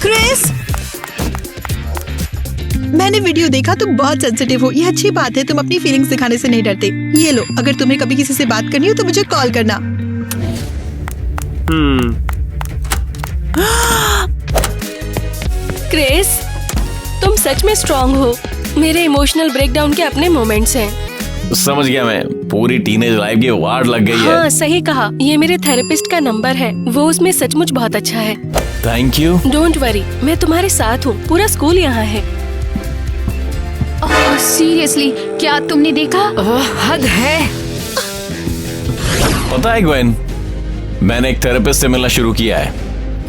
क्रिस, मैंने वीडियो देखा, तुम बहुत सेंसिटिव हो। ये अच्छी बात है, तुम अपनी फीलिंग्स दिखाने से नहीं डरते। ये लो, अगर तुम्हें कभी किसी से बात करनी हो तो मुझे कॉल करना। क्रिस, तुम सच में स्ट्रॉन्ग हो। मेरे इमोशनल ब्रेकडाउन के अपने मोमेंट्स हैं। समझ गया मैं, पूरी टीनेज लाइफ की वार्ड लग गई है। हाँ सही कहा, ये मेरे थेरेपिस्ट का नंबर है, वो उसमें सचमुच बहुत अच्छा है। Thank you. डोंट वरी, मैं तुम्हारे साथ हूँ, पूरा स्कूल यहाँ है। सीरियसली, क्या तुमने देखा? हद है। पता है ग्वेन, मैंने एक थेरेपिस्ट से मिलना शुरू किया है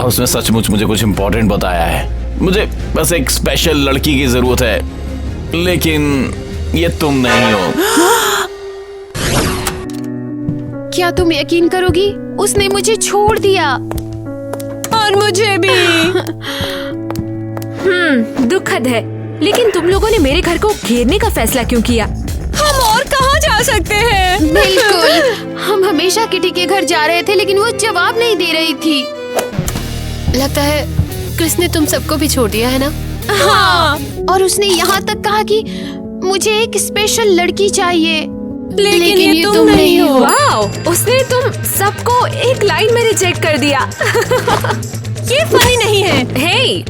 और उसने सचमुच मुझे कुछ इम्पोर्टेंट बताया है। मुझे बस एक स्पेशल लड़की की जरूरत है, लेकिन ये तुम नहीं हो। क्या तुम यकीन करोगी, उसने मुझे छोड़ दिया। और मुझे भी। दुखद है, लेकिन तुम लोगों ने मेरे घर को घेरने का फैसला क्यों किया? हम और कहाँ जा सकते हैं? बिल्कुल, हम हमेशा किटी के घर जा रहे थे, लेकिन वो जवाब नहीं दे रही थी। लगता है क्रिस ने तुम सबको भी छोड़ दिया है ना? हाँ, और उसने यहाँ तक कहा कि मुझे एक स्पेशल लड़की चाहिए, लेकिन ये तुम नहीं हो। वाओ, उसने तुम सबको एक लाइन में रिजेक्ट कर दिया। ये फनी नहीं है। हे,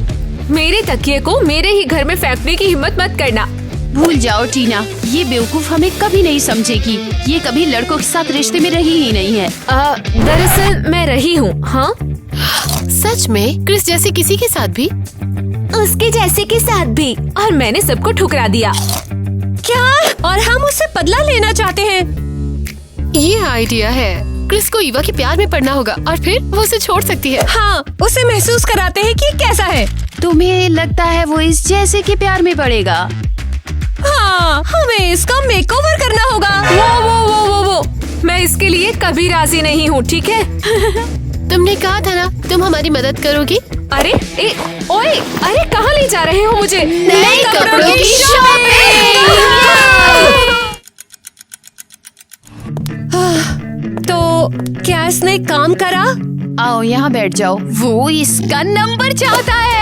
मेरे तकिए को मेरे ही घर में फेंकने की हिम्मत मत करना। भूल जाओ टीना, ये बेवकूफ हमें कभी नहीं समझेगी। ये कभी लड़कों के साथ रिश्ते में रही ही नहीं है। दरअसल मैं रही हूँ। हाँ, सच में? क्रिस जैसे किसी के साथ भी? उसके जैसे के साथ भी, और मैंने सबको ठुकरा दिया। क्या? और हम उससे बदला लेना चाहते हैं। ये आइडिया है। क्रिस को ईवा के प्यार में पड़ना होगा और फिर वो उसे छोड़ सकती है। हाँ, उसे महसूस कराते हैं कि कैसा है। तुम्हें लगता है वो इस जैसे के प्यार में पड़ेगा? हाँ, हमें इसका मेकओवर करना होगा। वो, मैं इसके लिए कभी राजी नहीं हूँ, ठीक है? तुमने कहा था ना तुम हमारी मदद करोगी। अरे ओए, अरे कहाँ ले जा रहे हो मुझे? नए कपड़ों की शॉपिंग। तो क्या इसने काम करा? आओ यहाँ बैठ जाओ। वो इसका नंबर चाहता है।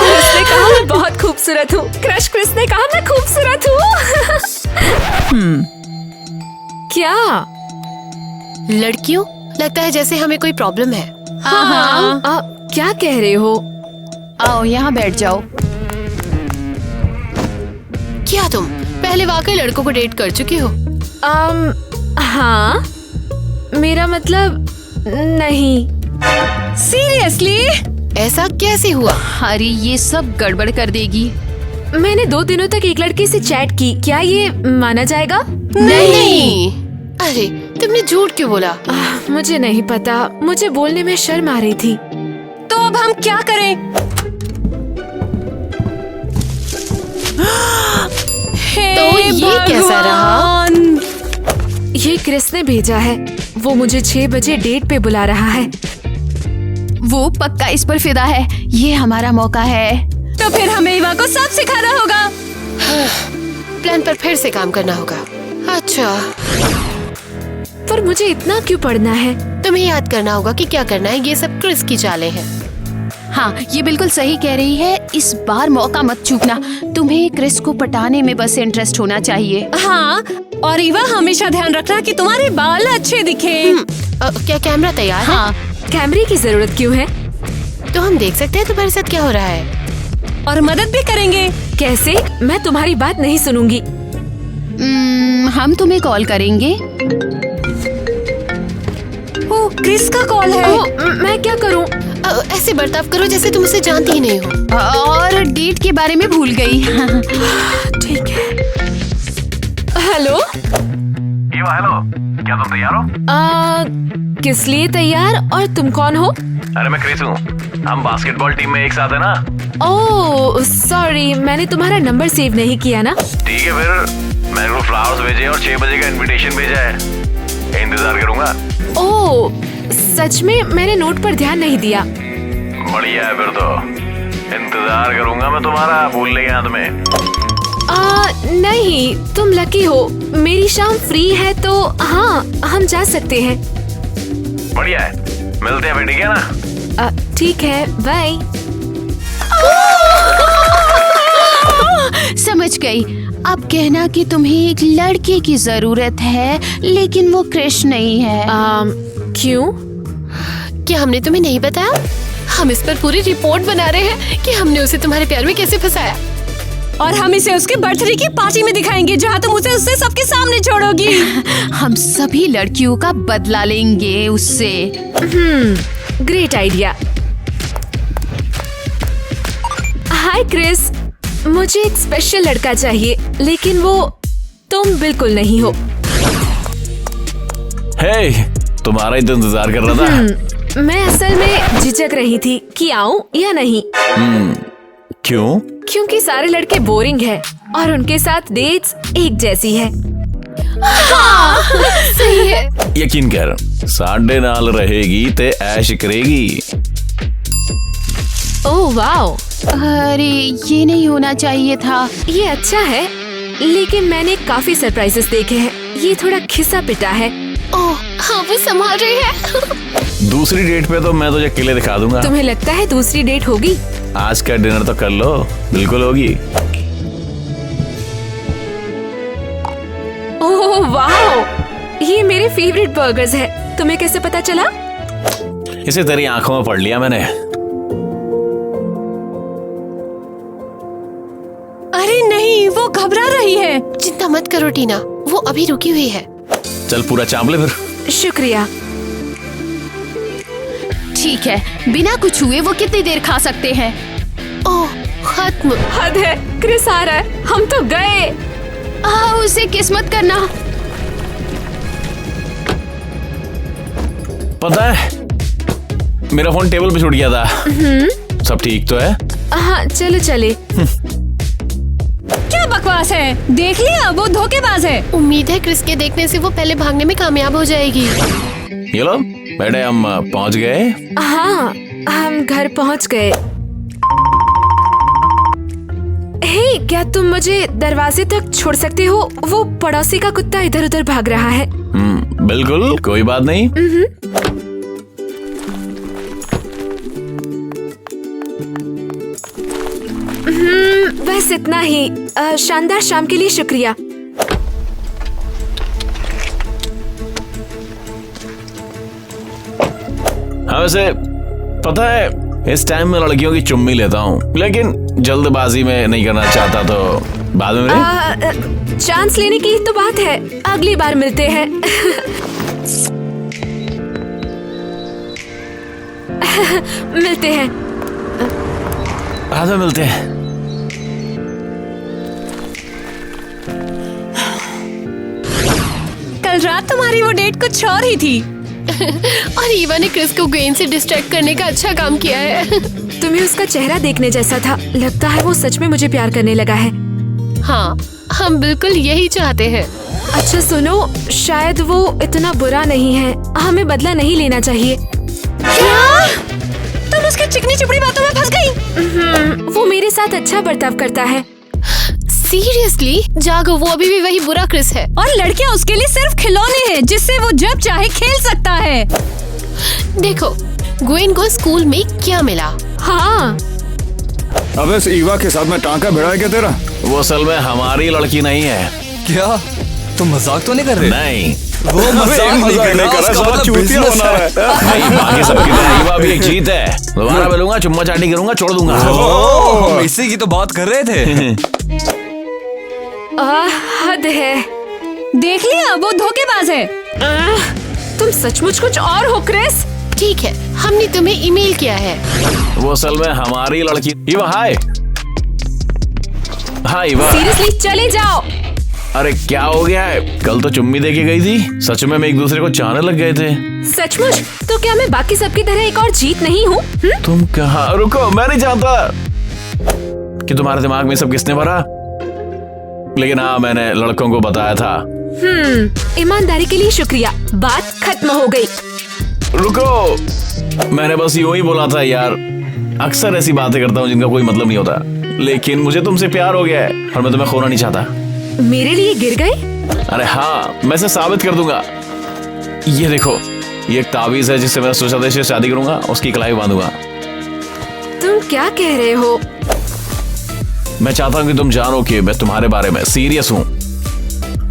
उसने कहा मैं बहुत खूबसूरत हूँ। क्रिस ने कहा मैं खूबसूरत हूँ। क्या? लड़कियों, लगता है जैसे हमें कोई प्रॉब्लम है। हाँ। क्या कह रहे हो? आओ यहाँ बैठ जाओ। क्या तुम पहले वाकई लड़कों को डेट कर चुकी हो? हाँ, मेरा मतलब नहीं। सीरियसली? ऐसा कैसे हुआ? अरे ये सब गड़बड़ कर देगी। मैंने 2 दिनों तक एक लड़के से चैट की। क्या ये माना जाएगा? नहीं। अरे तुमने झूठ क्यों बोला? मुझे नहीं पता, मुझे बोलने में शर्म आ रही थी। तो अब हम क्या करें? तो ये कैसा रहा? ये क्रिस ने भेजा है। वो मुझे 6 बजे डेट पे बुला रहा है। वो पक्का इस पर फिदा है। ये हमारा मौका है। तो फिर हमें ईवा को सब सिखाना होगा। प्लान पर फिर से काम करना होगा। अच्छा, पर मुझे इतना क्यों पढ़ना है? तुम्हें याद करना होगा कि क्या करना है। ये सब क्रिस की चालें हैं। हाँ, ये बिल्कुल सही कह रही है। इस बार मौका मत चूकना। तुम्हें क्रिस को पटाने में बस इंटरेस्ट होना चाहिए। हाँ, और ईवा हमेशा ध्यान रखना कि तुम्हारे बाल अच्छे दिखे। क्या कैमरा तैयार है? हाँ, कैमरे की जरूरत क्यों है? तो हम देख सकते हैं तुम्हारे साथ क्या हो रहा है। और मदद भी करेंगे। कैसे? मैं तुम्हारी बात नहीं सुनूंगी। हम तुम्हें कॉल करेंगे। ओ, क्रिस का कॉल है। मैं क्या करूं? ऐसे बर्ताव करो जैसे तुम उसे जानती ही नहीं हो। और डेट के बारे में भूल गई। ठीक है। हेलो, हेलो, क्या तुम तैयार हो? किस लिए तैयार? और तुम कौन हो? अरे मैं क्रिस हूँ। हम बास्केटबॉल टीम में एक साथ है ना। ओह सॉरी, मैंने तुम्हारा नंबर सेव नहीं किया ना। ठीक है, फिर मैंने को फ्लावर्स भेजे और 6 बजे का इनविटेशन भेजा है। इंतजार करूंगा। ओह सच में? मैंने नोट पर ध्यान नहीं दिया। बढ़िया है, फिर तो इंतजार करूंगा मैं तुम्हारा। भूल नहीं गया तुम्हें। नहीं, तुम लकी हो। मेरी शाम फ्री है तो हाँ, हम जा सकते हैं। बढ़िया है, मिलते हैं फिर, ठीक है ना? ठीक है, बाय। समझ गई। अब कहना कि तुम्हें एक लड़के की जरूरत है, लेकिन वो क्रिश नहीं है। क्यों? क्या हमने तुम्हें नहीं बताया? हम इस पर पूरी रिपोर्ट बना रहे हैं कि हमने उसे तुम्हारे प्यार में कैसे फंसाया। और हम इसे उसके बर्थडे की पार्टी में दिखाएंगे, जहाँ तुम उसे उससे सबके सामने छोड़ोगी। हम सभी लड़कियों का बदला लेंगे उससे। Great idea. हाय क्रिस, मुझे एक स्पेशल लड़का चाहिए, लेकिन वो तुम बिल्कुल नहीं हो। हे, तुम्हारा ही तो इंतजार कर रहा था। मैं असल में झिझक रही थी कि आऊं या नहीं। क्यों? क्योंकि सारे लड़के बोरिंग हैं और उनके साथ डेट्स एक जैसी है। सही है। यकीन कर, साडे नाल रहेगी ते ऐश करेगी। ओह वाओ, अरे ये नहीं होना चाहिए था। ये अच्छा है, लेकिन मैंने काफी सरप्राइजेस देखे हैं। ये थोड़ा खिसा पिटा है। ओह हाँ, वो संभाल रही है। दूसरी डेट पे तो मैं तुझे किले दिखा दूंगा। तुम्हें लगता है दूसरी डेट होगी? आज का डिनर तो कर लो, बिल्कुल होगी। ओह वाओ, ये मेरे फेवरेट बर्गर्स है। तुम्हें कैसे पता चला? इसे तेरी आंखों में पढ़ लिया मैंने। अरे नहीं, वो घबरा रही है। चिंता मत करो टीना, वो अभी रुकी हुई है। चल पूरा चाप ले फिर। शुक्रिया। ठीक है, बिना कुछ हुए वो कितनी देर खा सकते हैं? ओह खत्म। हद है, क्रिस आ रहा है, हम तो गए। उसे किस्मत करना। पता है, मेरा फोन टेबल पे छूट गया था। सब ठीक तो है? हाँ चलो चले। क्या बकवास है, देख लिया, वो धोखेबाज है। उम्मीद है क्रिस के देखने से वो पहले भागने में कामयाब हो जाएगी। ये लो बेटे, हम पहुंच गए। हाँ, हम घर पहुंच गए। हे, क्या तुम मुझे दरवाजे तक छोड़ सकते हो? वो पड़ोसी का कुत्ता इधर उधर भाग रहा है। बिल्कुल, कोई बात नहीं। बस इतना ही। शानदार शाम के लिए शुक्रिया। हाँ वैसे पता है, इस टाइम में लड़कियों की चुम्मी लेता हूँ, लेकिन जल्दबाजी में नहीं करना चाहता, तो बाद में चांस लेने की तो बात है। अगली बार मिलते हैं। मिलते हैं। बाद में मिलते हैं। कल रात तुम्हारी वो डेट कुछ और ही थी। और ईवा ने क्रिस को गेन से डिस्ट्रैक्ट करने का अच्छा काम किया है। तुम्हें उसका चेहरा देखने जैसा था। लगता है वो सच में मुझे प्यार करने लगा है। हाँ, हम बिल्कुल यही चाहते हैं। अच्छा सुनो, शायद वो इतना बुरा नहीं है। हमें बदला नहीं लेना चाहिए। क्या? तुम उसकी चिकनी चुपड़ी बातों में फंस गई? वो मेरे साथ अच्छा बर्ताव करता है। सीरियसली? जागो, वो अभी भी वही बुरा क्रिस है। और लड़कियां उसके लिए सिर्फ खिलौने हैं जिससे वो जब चाहे खेल सकता है। देखो, ग्वेन को स्कूल में क्या मिला। हाँ। अबे इस ईवा के साथ में टांका भिड़ा है क्या तेरा? वो असल में हमारी लड़की नहीं है। क्या तुम मजाक तो नहीं कर रहे? नहीं, वो मजाक नहीं कर रहा, उसका मतलब बिजनेस है। नहीं, बाकी सबकी तरह ईवा भी एक जीत है। दोबारा मिलूंगा, चुम्मा चाटी करूंगा, छोड़ दूंगा। हम इसी की तो बात कर रहे थे। हद है। देख लिया, वो धोखेबाज है। तुम सचमुच कुछ और हो क्रिस। ठीक है, हमने तुम्हें ईमेल किया है। वो असल में हमारी लड़की। ईवा हाय। हाँ ईवा। सीरियसली चले जाओ। अरे क्या हो गया है? कल तो चुम्मी दे के गई थी। सच में हम एक दूसरे को चाहने लग गए थे। सचमुच? तो क्या मैं बाकी सबकी तरह एक और जीत नहीं हूँ? तुम कहाँ? रुको, मैं नहीं जानता कि तुम्हारे दिमाग में सब किसने भरा, लेकिन हाँ, मैंने लड़कों को बताया था। ईमानदारी के लिए शुक्रिया। बात खत्म हो गई। रुको, मैंने बस यूं ही बोला था यार। अक्सर ऐसी बातें करता हूँ जिनका कोई मतलब नहीं होता, लेकिन मुझे तुमसे प्यार हो गया है और मैं तुम्हें खोना नहीं चाहता। मेरे लिए गिर गए? अरे हाँ, मैं इसे साबित कर दूंगा। ये देखो, ये एक तावीज है जिससे मैं सुशांत से शादी करूंगा, उसकी कलाई बांधूंगा। तुम क्या कह रहे हो? मैं चाहता हूँ कि तुम जानो कि मैं तुम्हारे बारे में सीरियस हूँ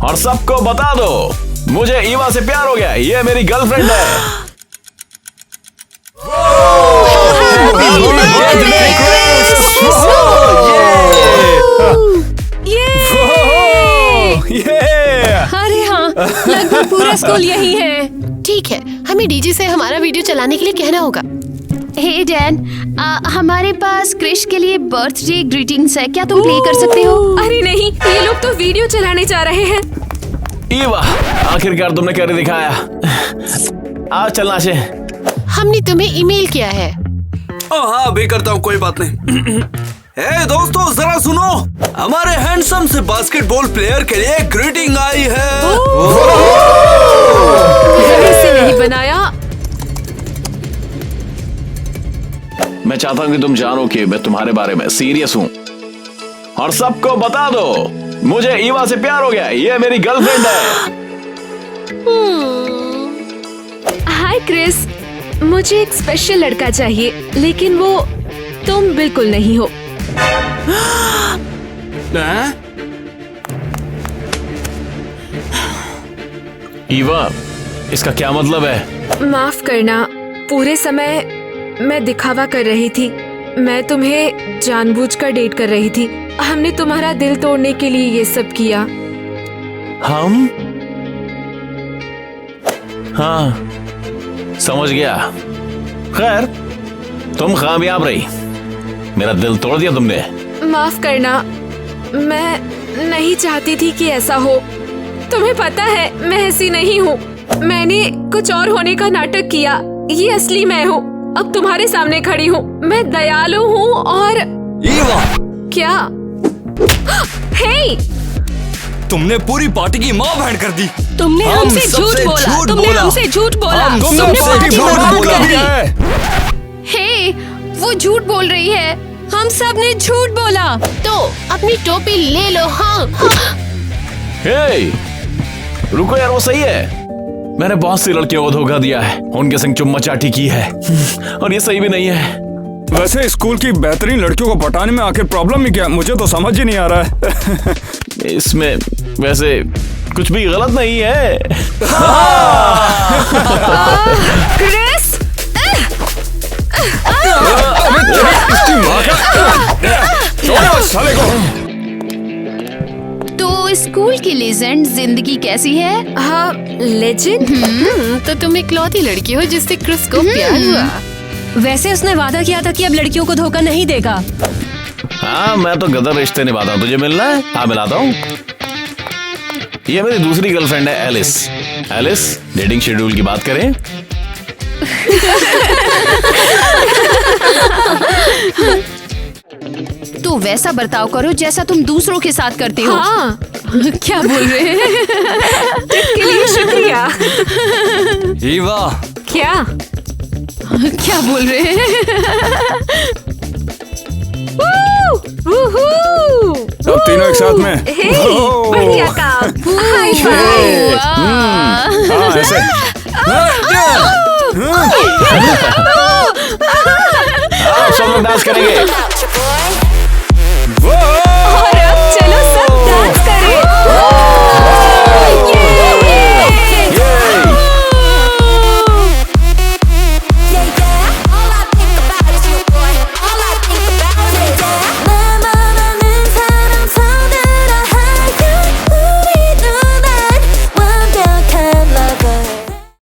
और सबको बता दो, मुझे ईवा से प्यार हो गया। ये मेरी गर्लफ्रेंड है। अरे हाँ, लगभग पूरा स्कूल यही है। ठीक है, हमें डीजे से हमारा वीडियो चलाने के लिए कहना होगा। हे डैन, हमारे पास क्रिश के लिए बर्थडे ग्रीटिंग्स है, क्या तुम प्ले कर सकते हो? अरे नहीं, ये लोग तो वीडियो चलाने जा रहे हैं। ईवा, आखिरकार तुमने कर दिखाया। आज चलना चाहिए। हमने तुम्हें ईमेल किया है। हाँ अभी करता हूँ, कोई बात नहीं। हे दोस्तों जरा सुनो, हमारे हैंडसम से बास्केटबॉल प्लेयर के लिए ग्रीटिंग आई है। से नहीं बनाया। मैं चाहता हूँ कि तुम जानो कि मैं तुम्हारे बारे में सीरियस हूँ और सबको बता दो मुझे ईवा से प्यार हो गया। ये मेरी गर्लफ्रेंड है। हाय क्रिस, मुझे एक स्पेशल लड़का चाहिए, लेकिन वो तुम बिल्कुल नहीं हो। ईवा, इसका क्या मतलब है? माफ करना, पूरे समय मैं दिखावा कर रही थी। मैं तुम्हें जानबूझकर डेट कर रही थी। हमने तुम्हारा दिल तोड़ने के लिए ये सब किया। हम? हाँ समझ गया। खैर तुम कामयाब रही, मेरा दिल तोड़ दिया तुमने। माफ करना, मैं नहीं चाहती थी कि ऐसा हो। तुम्हें पता है मैं ऐसी नहीं हूँ। मैंने कुछ और होने का नाटक किया। ये असली मैं हूँ। अब तुम्हारे सामने खड़ी हूँ। मैं दयालु हूँ और ईवा, क्या? हे! तुमने पूरी पार्टी की माँ बहन कर दी। तुमने हम हमसे सबसे झूठ बोला। झूठ तुमने बोला। हमसे झूठ बोला। हम तुमने सबसे पार्टी झूठ बर्बाद बोला कर दी। है। हे, वो झूठ बोल रही है। हम सब ने झूठ बोला। तो अपनी टोपी ले लो। हाँ, हे, रुको यार, वो सही है। मैंने बहुत सी लड़कियों को धोखा दिया है, उनके संग चुम्मा चाटी की है और ये सही भी नहीं है। वैसे स्कूल की बेहतरीन लड़कियों को पटाने में आखिर प्रॉब्लम ही क्या? मुझे तो समझ ही नहीं आ रहा है। इसमें वैसे कुछ भी गलत नहीं है। क्रिस! साले को। तो स्कूल की लेजेंड जिंदगी कैसी है? हाँ, लेजेंड। तो तुम इकलौती लड़की हो जिससे क्रिस को प्यार हुआ। वैसे उसने वादा किया था कि अब लड़कियों को धोखा नहीं देगा। हाँ मैं तो गदर रिश्ते निभाता हूँ। तुझे मिलना है? हाँ मिलाता हूँ। ये मेरी दूसरी गर्लफ्रेंड है एलिस। एलिस, डेटिंग शेड्यूल की बात करें? तो वैसा बर्ताव करो जैसा तुम दूसरों के साथ करते हो। हाँ, क्या बोल रहे हैं? के लिए शुक्रिया। ईवा, क्या? क्या बोल रहे हैं? वूहू! अब तीनों एक साथ में। हे, ओह। बढ़िया काम। हाय फाइव। हाँ ऐसे। सब लोग डांस करेंगे।